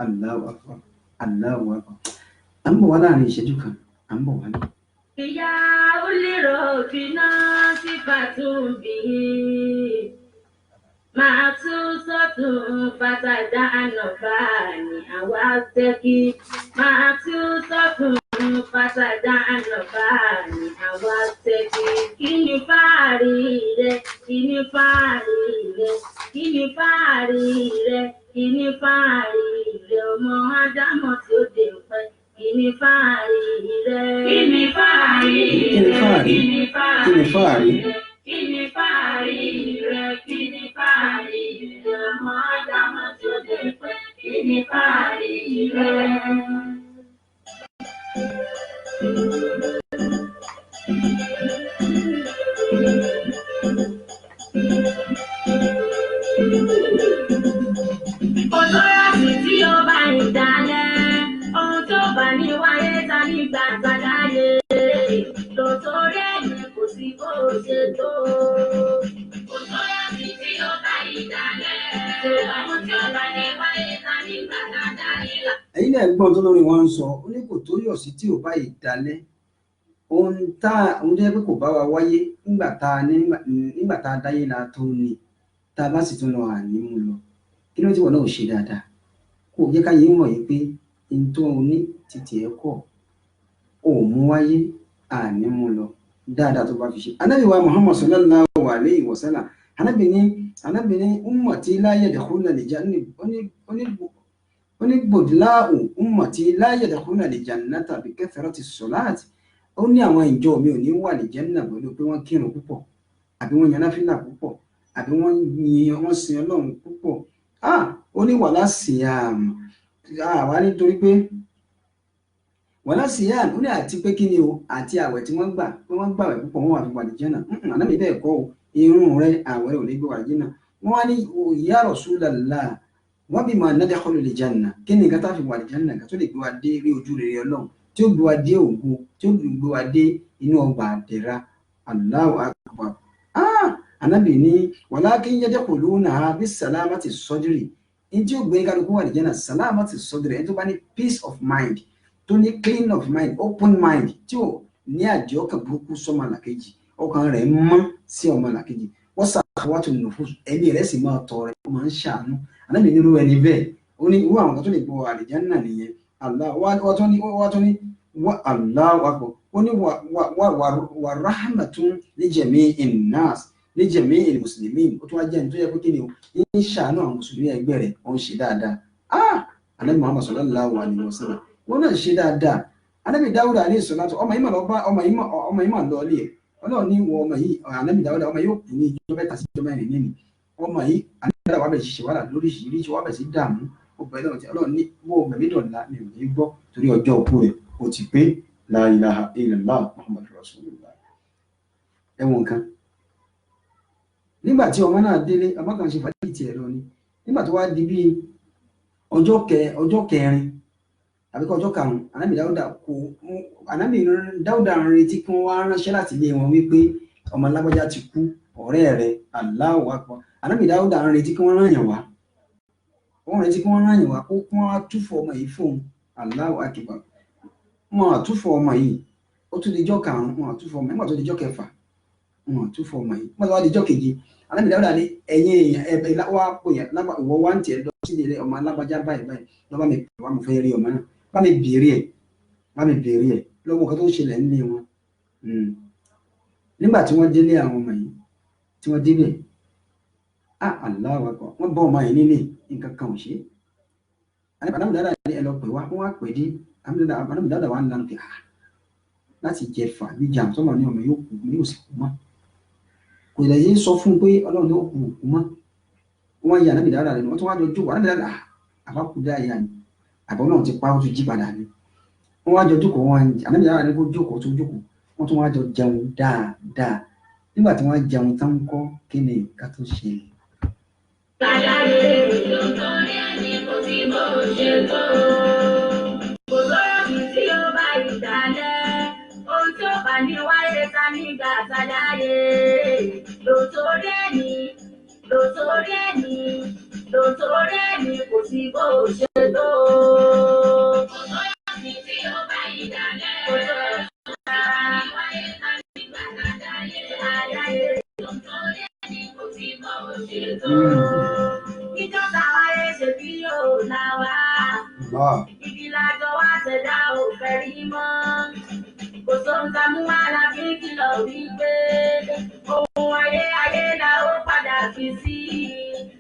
Allahu akbar Allahu akbar à ń bọ̀ wá láàrin ìṣẹ́jú kan à ń bọ̀ wá ní. ìyá olèrò fínà sí fàtúbì máa tún sọ́tún fàtàdá ànàbà ní àwa tẹ́kí máa tún sọ́tún fàtàdá ànàbà ní àwa tẹ́kí kí ni fàárí rẹ kí ni fàárí rẹ kí ni fàárí rẹ kí ni fàárí rẹ ọmọ Ádámọ̀ tí ó dé pẹ́. Kini fàárí rẹ. Kini fàárí rẹ. Kini fàárí. Kini fàárí. Kini fàárí rẹ̀, kini fàárí rẹ̀, ọmọ Ádámọ̀ tí ó lè pẹ́, kini fàárí rẹ̀. Olóyàsí tí ó bá ń dalẹ̀, ohun tó bá ní wáyé ta nígbà tàdáyé, lòtórí ẹ̀yìn kò sí bó ṣe tó. Olóyàsí tí ó bá ń dalẹ̀, ohun tó bá ní wáyé ta nígbà tàdáyé. ẹ̀yin náà gbọ́n tó lórí wọn ń sọ ó ní kò tó yọ̀ sí tí ò bá ìdálẹ́ ohun tó yẹ pé kò bá wa wáyé nígbà tá a dáyé la tó ní tá a bá sì tún lọ àní mú lọ kí ló tí wọn náà ò ṣe dáadáa kò jẹ́ ká yé mọ̀ yìí pé n tó o ní títì ẹ̀ kọ̀ ò mú wáyé àní mú lọ dáadáa tó bá fi ṣe. Ànábì wa Muhammad sallallahu alayhi wa sallam Ànábì ní ummati la yadkhuluna al-jannah onígbòdìláàhù ummati la yadkhuluna al-jannata bi kathrati as-salati ó ní àwọn ìjọ mi ò ní wà ní Jánnà pẹ̀lú pé wọ́n kírun púpọ̀ àbí wọ́n yan náfìlà púpọ̀ àbí wọ́n sin Ọlọ́run púpọ̀ ó ní wàlá síyàm wà nítorí pé wàlá síyàm ó ní àti pé kí ni o àti àwẹ̀ tí wọ́n gbà pé wọ́n gbàwẹ̀ púpọ̀ wọ́n wà fi wà ní Jánnà Ànábì bẹ́ẹ̀ kọ́ o irun rẹ̀ àwẹ̀ ò ní gbé wà ní Jánnà wọ́n wá ní ya Rasulullah wọ́n bí máa nadkhulu al-janna kí ni nǹkan tá a fi wà ní Jánnà tó lè gbé wa dé rí ojú rere Ọlọ́run tí ó gbé wa dé ògo tí ó gbé wa dé inú ọgbà àdẹ̀ra Allahu akbar Ànábì ní walakin yadkhulunaha bis-salamati as-sadri in tí ó gbé kálukú wà ní Jánnà salamati as-sadri ẹni tó bá ní peace of mind tó ní clean of mind open mind tí ó ní àjẹ́ ọkàn burúkú sọ́mọlàkejì ọkàn rẹ̀ mọ́ sí ọmọlàkejì wọ́n sàkàwátò nufus ẹbí rẹ̀ sì máa tọrẹ ó máa ń ṣàánú Ànábì nínú ẹni bẹ́ẹ̀ ó ní irú àwọn kan tó lè gbọ́ àlìjánnà nìyẹn Allahu akbar ó ní wà rahmatun li jami'in nas li jami'il muslimin ó tún wá jẹ́ ní tó yẹ kó kí ni o ń ṣàánú àwọn mùsùlùmí ẹgbẹ́ rẹ̀ ó ń ṣe dáadáa Ànábì Muhammad sallallahu alaihi wasallam wọn náà ṣe dáadáa Ànábì Dáúdà alayhi salatu ọmọ yìí mà lọ ilé ẹ̀ Ọlọ́run ní wọ ọmọ yìí Ànábì Dáúdà ọmọ yóò kù ní ìjọ mẹ́ta sí ìjọ mẹ́rin nínú ọmọ yìí Ànábì Dáúdà wà bẹ̀ ṣiṣẹ́ wàhálà lóríṣiríṣi wà bẹ̀ sí dààmú ọgbẹ́ náà tí Ọlọ́run ní wọ́n mẹ̀mí dọ̀la mi ò ní gbọ́ torí ọjọ́ òkú rẹ̀ ó ti pé la ilaha illallah Muhammadu rasulullah ẹ̀wọ̀n kan nígbà tí ọmọ náà délé ọmọ kan ṣe fàájì tiẹ̀ lọ ni nígbà tó wá di bí ọjọ́ kẹrin àbíkọ́ ọjọ́ karùn-ún Ànábì Dáúdà ń retí kí wọ́n wá ránṣẹ́ láti ilé wọn wípé ọmọ lágbájá ti kú ọ̀rẹ́ rẹ̀ Allahu akbar Ànábì Dáúdà ń retí kí wọ́n rán yàn wá kó wọ́n á túfọ̀ ọmọ yìí fóun Allahu akbar wọn àtúfọ̀ ọmọ yìí ó tún di jọ́ karùn-ún wọn àtúfọ̀ ọmọ yìí nígbà tó di jọ́ kẹfà wọn àtúfọ̀ ọmọ yìí nígbà tó wá di jọ́ keje Ànábì Dáúdà ní ẹ̀yìn èèyàn wá pò yẹn ìwọ wá ń tiẹ̀ lọ sí ilé ọmọ alágbájá báyìí lọ́ba mi pè wá mo fẹ́ rí ọmọ náà bá mi bèèrè ẹ̀ lọ́wọ́ kan tó ń ṣẹlẹ̀ nílé wọn nígbà tí wọ́n délé àwọn ọmọ yìí tí wọ́n débẹ̀ Allahu akbar wọ́n bọ́ ọmọ yìí nílé nǹkan kan ò ṣe Ànábì Dáúdà ní ẹ lọ pè wá wọ́n á pè dé Ànábì Dáúdà wà ń lanu pé láti jẹ fà bí jà sọ́mọ ní ọmọ yóò kú ní òsì kú mọ́ kò lè yé sọ fún un pé Ọlọ́run ní ó kú òkú mọ́ wọ́n yà Ànábì Dáúdà lẹ́nu wọ́n tún wá jọ jókòó Ànábì Dáúdà àbákúdá ìyá ni àbọ̀ náà ti pa ó tún jí padà ni wọ́n wá jọ jókòó Ànábì Dáúdà ní kó jókòó tó jókòó wọ́n tún wá jọ jẹun dáadáa nígbà tí wọ́n jẹun tán kọ́ kí ni ká tó ṣe. Àlàyé lórí ẹni kò sí bó ṣe tó. Kò lóyún tí ó bá ìdálẹ́, ohun tí ó bá ní wáyé ta nígbà àtàdáyé. Lòtórí ẹni kò sí bó ṣe tó. Kò lóyún tí ó bá ìdálẹ́, ohun tí ó bá ní wáyé ta nígbà àtàdáyé. Lòtórí ẹni kò sí bó ṣe tó. Ìjọba wáyé ṣe bí yóò là wá. Ibi lájọ wá ṣẹ̀dá ò fẹ́ rí mọ́. Kò sóhun tá mú wá la fi kìlọ̀ wípé ohun ayé la ó padà fi sí.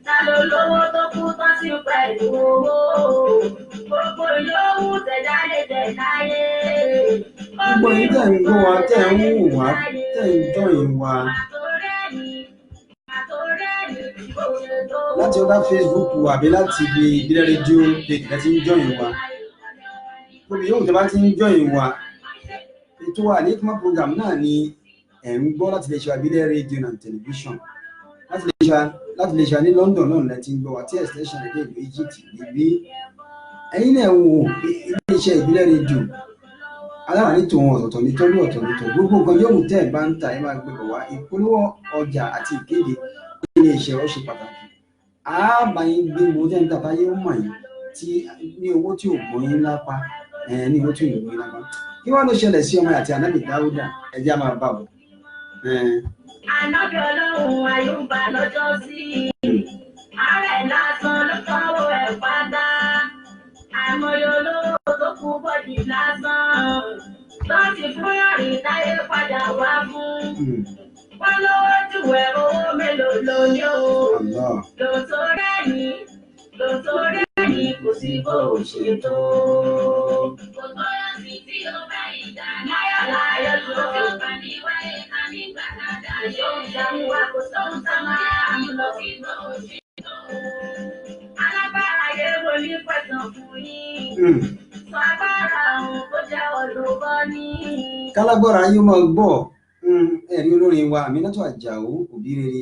Ta ló lówó tó kú tán sí pẹ̀lú owó? Gbogbo yòówù tẹ̀dá lè tẹ̀ láyé. Gbogbo yìí tẹ̀ ń gbọ́ wa tẹ̀ ń wù wá tẹ̀ ń jọ ìwà láti ọ̀dà Facebook àbí láti ibi ìbílẹ̀ rédíò page láti ń jọyìn wa gbogbo yóò tẹ́ bá ti ń jọyìn wa ètò wa Al-Hikmat program náà ni ẹ̀ ń gbọ́ láti lè ṣe ìbílẹ̀ rédíò and television láti lè ṣe ní London náà láti ń gbọ́ wa tí extension èdè ìlú Egypt níbí ẹ̀yin náà wò iléeṣẹ́ ìbílẹ̀ rédíò alára ní tòun ọ̀tọ̀ọ̀tọ̀ ní tọ́lú ọ̀tọ̀ ní tọ́ gbogbo nǹkan yóò tẹ́ ẹ̀ bá ń ta ẹ máa gbé bọ̀ wá ìpolówó ọjà àti ìkéde iléeṣẹ́ ó ṣe pàtàkì àbáyé gbé mo jẹ́ níta táyé ó mọ̀ yín tí ní owó tí ò gbọ́ yín lápá ní owó tí ò gbọ́ yín lápá kí wọ́n ló ṣẹlẹ̀ sí ọmọ àti ànábì Dáúdà ẹjẹ́ á máa bá bọ̀. Ànábì Ọlọ́run Àyùbá lọ́jọ́ sí ààrẹ lásán ló tọ́wọ́ ẹ̀ padà àìmọye olówó tó kú bọ́dì lásán tó ti fún yọ̀rìn táyé padà wá fún wọn lówó jùwẹ̀ owó mélòó ló ní o lòtó rẹ́yìn kò sí bó ṣe tó. Kò tó yọ sí tí ó bá ìdá láyọ̀ láyọ̀ tó bá ní wáyé ká nígbà kàdá yóò ṣàmúwá kò sóhun tá máa ń lọ sí bó ṣe tó. Alágbára yẹ wo ní pẹ̀sán fún yín. Sọ agbára òun kó jẹ́ olùkọ́ ní. Kálágbára yóò máa gbọ́ ẹ̀rí olórin wa Àmínátù Àjàó òbí rere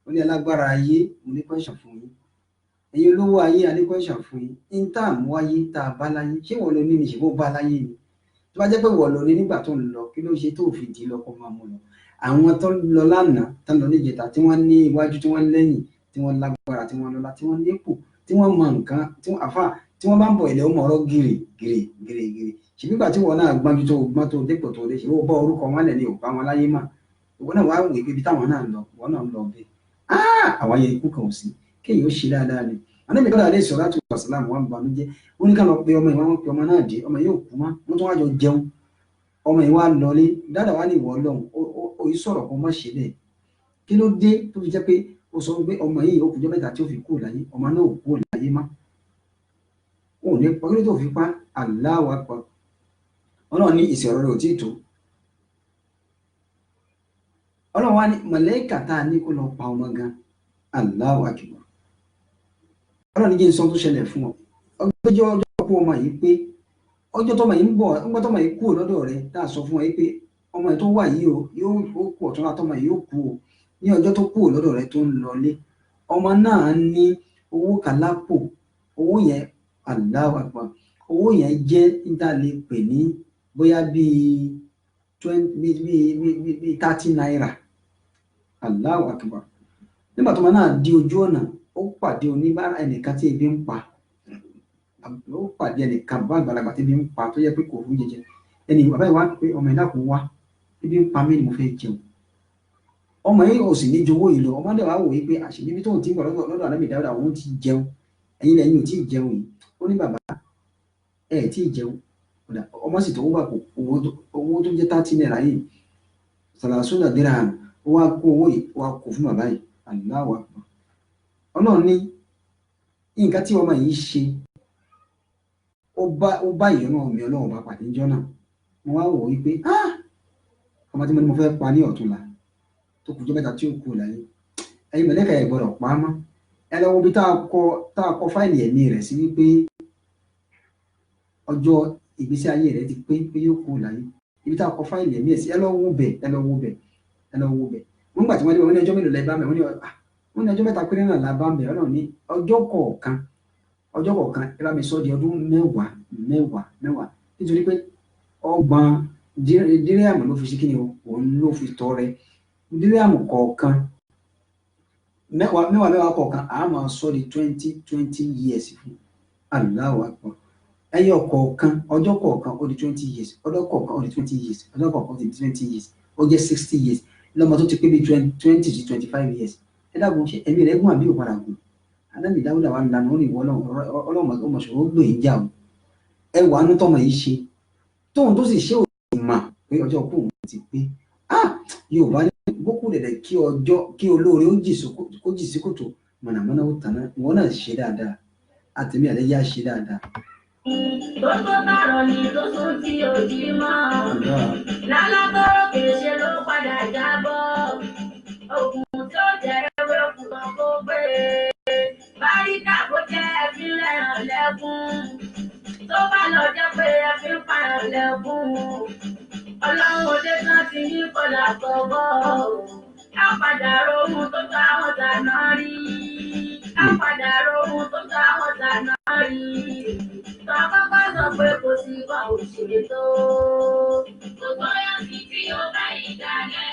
ó ní alágbára ayé mo ní pẹ̀sán fún yín. Ẹ̀yin olówó ayé adékọ́ṣà fún yín ní tá à mú wáyé tá a bá láyé ṣé wọ́n lọ ní ní ṣèbó bá láyé ni tó bá jẹ́ pé wọ́n lọ ní nígbà tó ń lọ kí ló ṣe tó fi dì í lọ́kọ́ máa mú lọ àwọn tó lọ lánàá tó lọ níjẹta tí wọ́n ní iwájú tí wọ́n lẹ́yìn tí wọ́n lágbára tí wọ́n lọ́lá tí wọ́n nípò tí wọ́n mọ nǹkan tí wọ́n àfà tí wọ́n bá ń bọ̀ ilẹ̀ ó mọ̀ ọ̀rọ̀ gírì ṣèbígbà tí wọ́n náà gbọ́njú tó gbọ́n tó dépò tó lé ṣe ó bọ́ orúkọ wọn lẹ̀ ní òpá wọn láyé mà ìwọ náà wàá wò ibi táwọn náà lọ wọ́n náà lọ bẹ́ẹ̀ àwọn ayé ikú kan ò sí kéèyàn ó ṣe dáadáa ni Ànábì Dáúdà alayhi salatu wa salam wọn bá mi jẹ wọn ní ká lọ pé ọmọ ìwà wọn pe ọmọ náà dé ọmọ yóò kú mọ́ wọn tún wá jọ jẹun ọmọ ìwà lọlé dáadáa wà ní ìwọ Ọlọ́run òyì sọ̀rọ̀ kó má ṣe bẹ́ẹ̀ kí ló dé tó fi jẹ́ pé ó sọ pé ọmọ yìí ó kùjọ mẹ́ta tí ó fi kú láyé ọmọ náà ò kú láyé má ò ní pọ kí ló tó fi pa Allahu Akbar Ọlọ́run ní ìsìn ọ̀rọ̀ rẹ̀ ò tí ì tó Ọlọ́run wá ní màláíkà tá a ní kó lọ pa ọmọ gan Allahu Akbar Ọlọ́run ní kí n sọ tó ṣẹlẹ̀ fún ọ ọjọ́ kú ọmọ yìí pé ọjọ́ tọmọ yìí ń bọ̀ ọgbọ́n tọmọ yìí kú lọ́dọ̀ rẹ tá a sọ fún ọ yìí pé ọmọ yìí tó wà yìí o yóò kú ọ̀tún látọmọ yìí yóò kú o ní ọjọ́ tó kú lọ́dọ̀ rẹ tó ń lọlé ọmọ náà ní owó kàlápò owó yẹn Allahu Akbar owó yẹn jẹ́ níta lè pè ní bóyá bíi 30 naira Allahu Akbar nígbà tọmọ náà di ojú ọ̀nà ó pàdé oníbàárà ẹnìkan tí ebi ń pa ó pàdé ẹnìkan bá àgbàlagbà tí ebi ń pa tó yẹ pé kò fún jẹjẹ ẹnì bàbá yìí wá pé ọmọ ìdá kò wá ebi ń pa mí ni mo fẹ́ jẹun ọmọ yìí ò sì ní jowó yìí lọ ọmọ dẹ̀ wá wò yí pé àṣìbí bí tóun ti ń bọ̀ lọ́dọ̀ Ànábì Dáúdà òun ti jẹun ẹ̀yin lẹ́yìn ò tí ì jẹun yìí ó ní bàbá ẹ̀ tí ì jẹun ọmọ sì tó wà kó owó tó jẹ́ 30 naira yìí salasuna dirham ó wá kó owó yìí ó wá kó fún bàbá yìí Allahu Akbar Ọlọ́run ní nǹkan tí ọmọ yìí ṣe ó bá ìyọ́nà ọmọ Ọlọ́run bá pàdé níjọ́ náà mo wá wò wípé ọmọ tí mo ní mo fẹ́ pa ní ọ̀túnla tó kùjọ́ mẹ́ta tí ó kú láyé ẹ̀yin mẹ̀lẹ́kà ẹ̀ gbọ́dọ̀ pa á mọ́ ẹ lọ wo bí tá a kọ fáìlì ẹ̀mí rẹ̀ sí wípé ọjọ́ ìgbésí ayé rẹ̀ ti pé yóò kú láyé ibi tá a kọ fáìlì ẹ̀mí ẹ̀ sí ẹ lọ wo bẹ̀ wọ́n gbà tí wọ́n dé wọn ní ọjọ́ mélòó lẹ́ bá mẹ́ wọ́n ní ọjọ́ mẹ́ta péré náà la bá ń bẹ̀ ọ́ náà ní ọjọ́ kọ̀ọ̀kan ẹ bá mi sọ di ọdún mẹ́wàá nítorí pé ọgbọ̀n díríàmù ló fi sí kíni òun ló fi tọrẹ díríàmù kọ̀ọ̀kan mẹ́wàá kọ̀ọ̀kan a máa sọ di 20 years fún Allahu Akbar ẹyọ kọ̀ọ̀kan ọjọ́ kọ̀ọ̀kan ó di 20 years ọjọ́ kọ̀ọ̀kan ó di 20 years ọjọ́ kọ̀ọ̀kan ó di 20 years ó jẹ́ 60 years lọ́mọ tó ti pé bí 20 to 25 years ẹ dágun ṣe ẹ̀mí rẹ̀ gùn àbí ò padà gùn Ànábì Dáúdà wà lànà ó ní ìwọ Ọlọ́run ọmọṣòro ó gbé ìjà o ẹ wà á nú tọmọ yìí ṣe tóun tó sì ṣe òun mà pé ọjọ́ kú òun ti pé Yorùbá ní bókù dẹ̀dẹ̀ kí olóore ó jì sí kòtò mọ̀nàmọ́ná ó tàná ìwọ náà ṣe dáadáa àtẹ̀mí àlẹ́yà ṣe dáadáa. Gbogbo bàrọ̀ ni tó sún tí ò jí mọ́ lálábọ́rọ̀ kìí ṣe ló padà jábọ́ ògùn tó jẹ́ ewé òkùnkàn kó gbé lẹ́kún. Tó bá lọ jẹ́ pé ẹ fi ń pààyàn lẹ́kún. Ọlọ́run òde kan ti ní kọlà kọ̀ọ̀kọ̀. Á padà rohun tó tó àwọn tàná rí. Á padà rohun tó tó àwọn tàná rí. Tó kọ́kọ́ sọ pé kò sí bá òṣèré tó. Gbogbo yóò sì tí ó bá ìdálẹ́.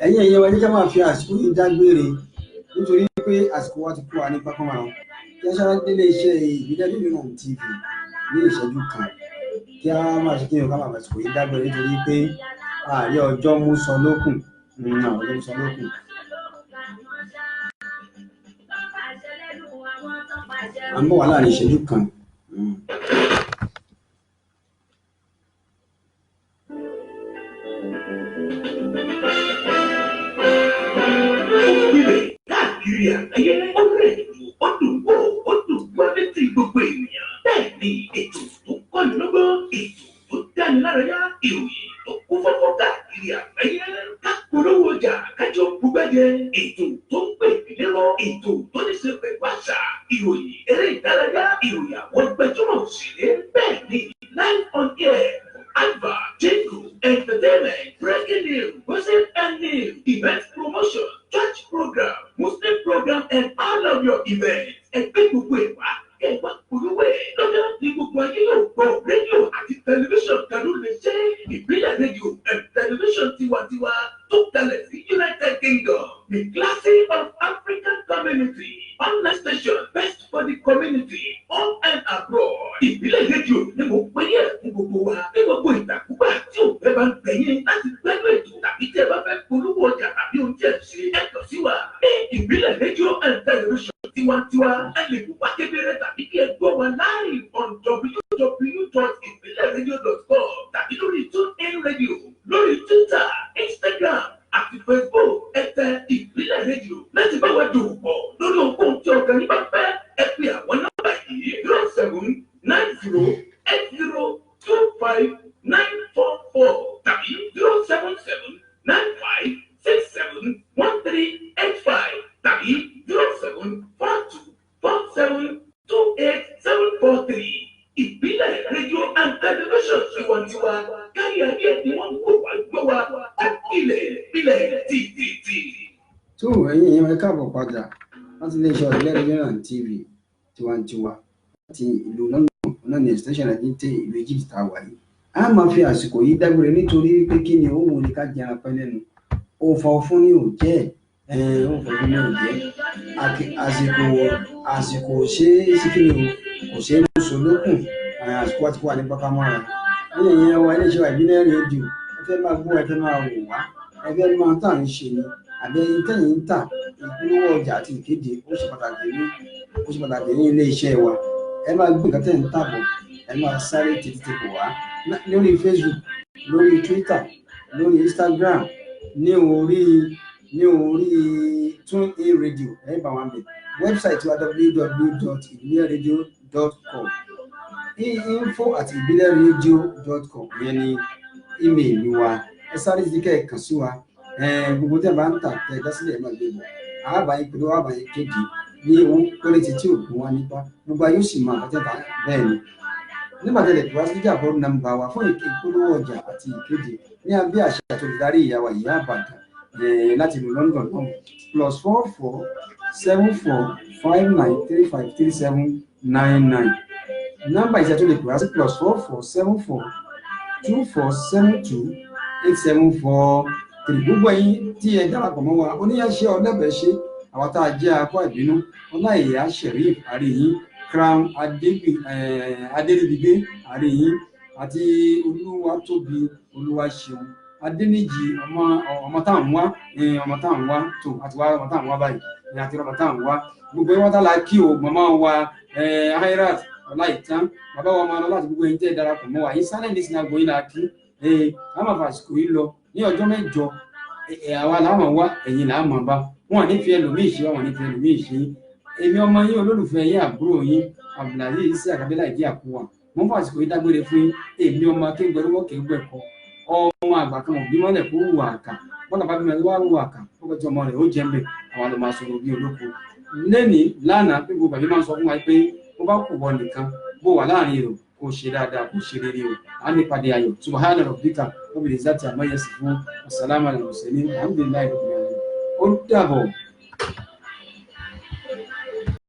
Ẹ̀yin èèyàn wa ní ká máa fi àsìkò yìí dágbére nítorí pé àsìkò wa ti kú wa ní pápá márùn kí a ṣáájú délé iṣẹ́ ìbílẹ̀ Mìíràn TV ní ìṣẹ́jú kan kí a máa ṣe kí ni ká máa fi àsìkò yìí dágbére nítorí pé ààrẹ ọjọ́ mú sọ lókùn ọjọ́ mú sọ lókùn. À ń bọ̀ wá láàrin ìṣẹ́jú kan. Káàkiri àgbáyé ọ̀rẹ́ ìlú ọdún wo ọdún gbọ́dọ̀ tí gbogbo ènìyàn bẹ́ẹ̀ ni ètò tó kọ́ni lọ́gbọ́n ètò tó dáni lárayá ìròyìn tó kún fọ́fọ́ káàkiri àgbáyé kápolówó ọjà kájọ gbúgbẹ́jẹ ètò tó ń pè nílọ ètò tó ní ṣe pẹ̀lú àṣà ìròyìn eré ìdárayá ìròyìn àwọn gbẹjúmọ̀ òṣèré bẹ́ẹ̀ ni live on air. Advert, jingle, entertainment, breaking news, gossip and news, event promotion, church program, Muslim program, and all of your events. Ẹgbẹ́ gbogbo ìwà ẹ̀wà polówó ẹ̀ lọ́dọ̀ ní gbogbo ayé yóò gbọ́ rédíò àti tẹlifíṣàn kan ló lè ṣe ìbílẹ̀ rédíò and tẹlifíṣàn tiwantiwa tó kalẹ̀ sí United Kingdom, the classy of African community. Online station best for the community, home and abroad. Ìbílẹ̀ rédíò ni mo pè é fún gbogbo wa. Ní gbogbo ìtàkùgbà tí ò fẹ́ bá ń gbẹ̀yìn láti gbẹ́nu ètò tàbí tí ẹ bá fẹ́ polówó ọjà tàbí oúnjẹ ṣe ẹ̀tọ́ sí wa. Ní ìbílẹ̀ rédíò and television tiwantiwa, ẹ lè bù wá kedere tàbí kí ẹ gbọ́ wa live on www.ibileradio.com tàbí lórí TuneIn Radio, lórí Twitter, Instagram àti Facebook ẹ̀tẹ̀ ìbílẹ̀ rédíò láti bá wa dùn pọ̀ lórí ohun tí ọ̀gá yín bá fẹ́ ẹ pè àwọn nọ́mbà yìí 0790802594 tàbí 07795671385 tàbí 07424728743 ìbílẹ̀ rédíò and television tiwantiwa kárí ayé ni wọ́n ń wò wá gbọ́ wa ilẹ̀ títí. tó ẹ̀yin èèyàn ẹ káàbọ̀ padà láti iléeṣẹ́ ìbílẹ̀ Mìíràn TV tiwantiwa láti ìlú London náà ní extension àdíntè ìlú Egypt tá a wà yìí. A máa fi àsìkò yìí dágbére nítorí pé kí ni òun ní ká jẹun pẹ́ lẹ́nu òfò fún ní òjẹ́ òfò fún ní òjẹ́ àsìkò ṣe é sí kí ni kò ṣe é mú so lókùn àsìkò àti wà ní pápá mọ́ra. Ẹ̀yin èèyàn wa iléeṣẹ́ ìbílẹ̀ rédíò ẹ fẹ́ máa gbọ́ ẹ fẹ́ máa wò wá ẹ fẹ́ máa tà ń ṣe ni àbí ẹyin tẹ̀yìn ń tà ìpolówó ọjà àti ìkéde ó ṣe pàtàkì ní ilé iṣẹ́ wa. Ẹ máa gbé nǹkan tẹ̀ ń tàbọ̀ ẹ máa sáré tètè bọ̀ wá lórí Facebook, lórí Twitter, lórí Instagram, ní orí TuneIn Radio ẹ bá wọn bẹ̀. Wẹ́bsáìtì wa www.ibileradio.com, info@ibileradio.com ìyẹn ni ímeèlì wa. Ẹ sáré sí kẹ́ ẹ kàn sí wa gbogbo tẹ́ bá ń tà tẹ́ dá sílẹ̀ máa gbé bọ̀ àbáyé pẹ̀lú àbáyé kéde ní owó péréte tí ò gún wa nípa gbogbo ayé ó sì máa bàtẹ́ bá bẹ́ẹ̀ ni. Nígbà tẹ́lẹ̀ tó wá sí ìjà bọ́ọ̀lù nàmbà wa fún ìpolówó ọjà àti ìkéde ní abẹ́ àṣẹ àti olùdarí ìyàwó ìyá àbàdàn láti ìlú London náà +447459353799. Nọ́mbà ìṣẹ́ tó lè pè wá sí +447424728743. Gbogbo ẹ̀yin tí ẹ darapọ̀ mọ́ wa oníyànṣẹ́ ọlẹ́bẹ̀ ṣe àwọn tá a jẹ́ akọ ìbínú ọláìyá Sheriff àríyìn Crown Adéríbigbé àríyìn àti Olúwatóbi Olúwaṣeun Adéníjì ọmọ táwọn wá tó àti wá ọmọ táwọn wá báyìí ní àti ọmọ táwọn wá gbogbo ẹwọ́n tá la kí o màmá wa Hairat Ọláìtàn bàbá wa máa lọ láti gbogbo ẹ̀yin tẹ́ darapọ̀ mọ́ wa yìí sálẹ̀ ní sinago yìí la kí a máa fa àsìkò yìí lọ ní ọjọ́ mẹ́jọ àwa làwọn wá ẹ̀yin làá máa bá wọn ní fi ẹlòmíì ṣe wọn ní fi ẹlòmíì ṣe. Èmi ọmọ yín olólùfẹ́ yín àbúrò yín Abdulaziz Isi Akabela ìdí àkúwà mo ń fa àsìkò yìí dágbére fún yín. Èmi ọmọ akéwìgbẹ́rúwọ́ kéwìgbẹ́kọ ọmọ àgbà kan òbí mọ́lẹ̀ kó wù àkà wọn làbá bí mẹ́rin wá wù àkà ó bẹ́ẹ̀ tí ọmọ rẹ̀ ó jẹ́ mbẹ́ àwọn àlọ́ máa sọ̀rọ̀ bí olóko lẹ́ni lánàá pé gbogbo àbí máa ń sọ fún wa pé bó bá kù wọ nìkan bó wà láàrin rò kó ṣe dáadáa kó ṣe rere o á ní padì ayọ̀ subhana rabbika rabbil izzati amma yasifun wassalamu ala al mursalin alhamdulillahi rabbil alamin ó dàbọ̀.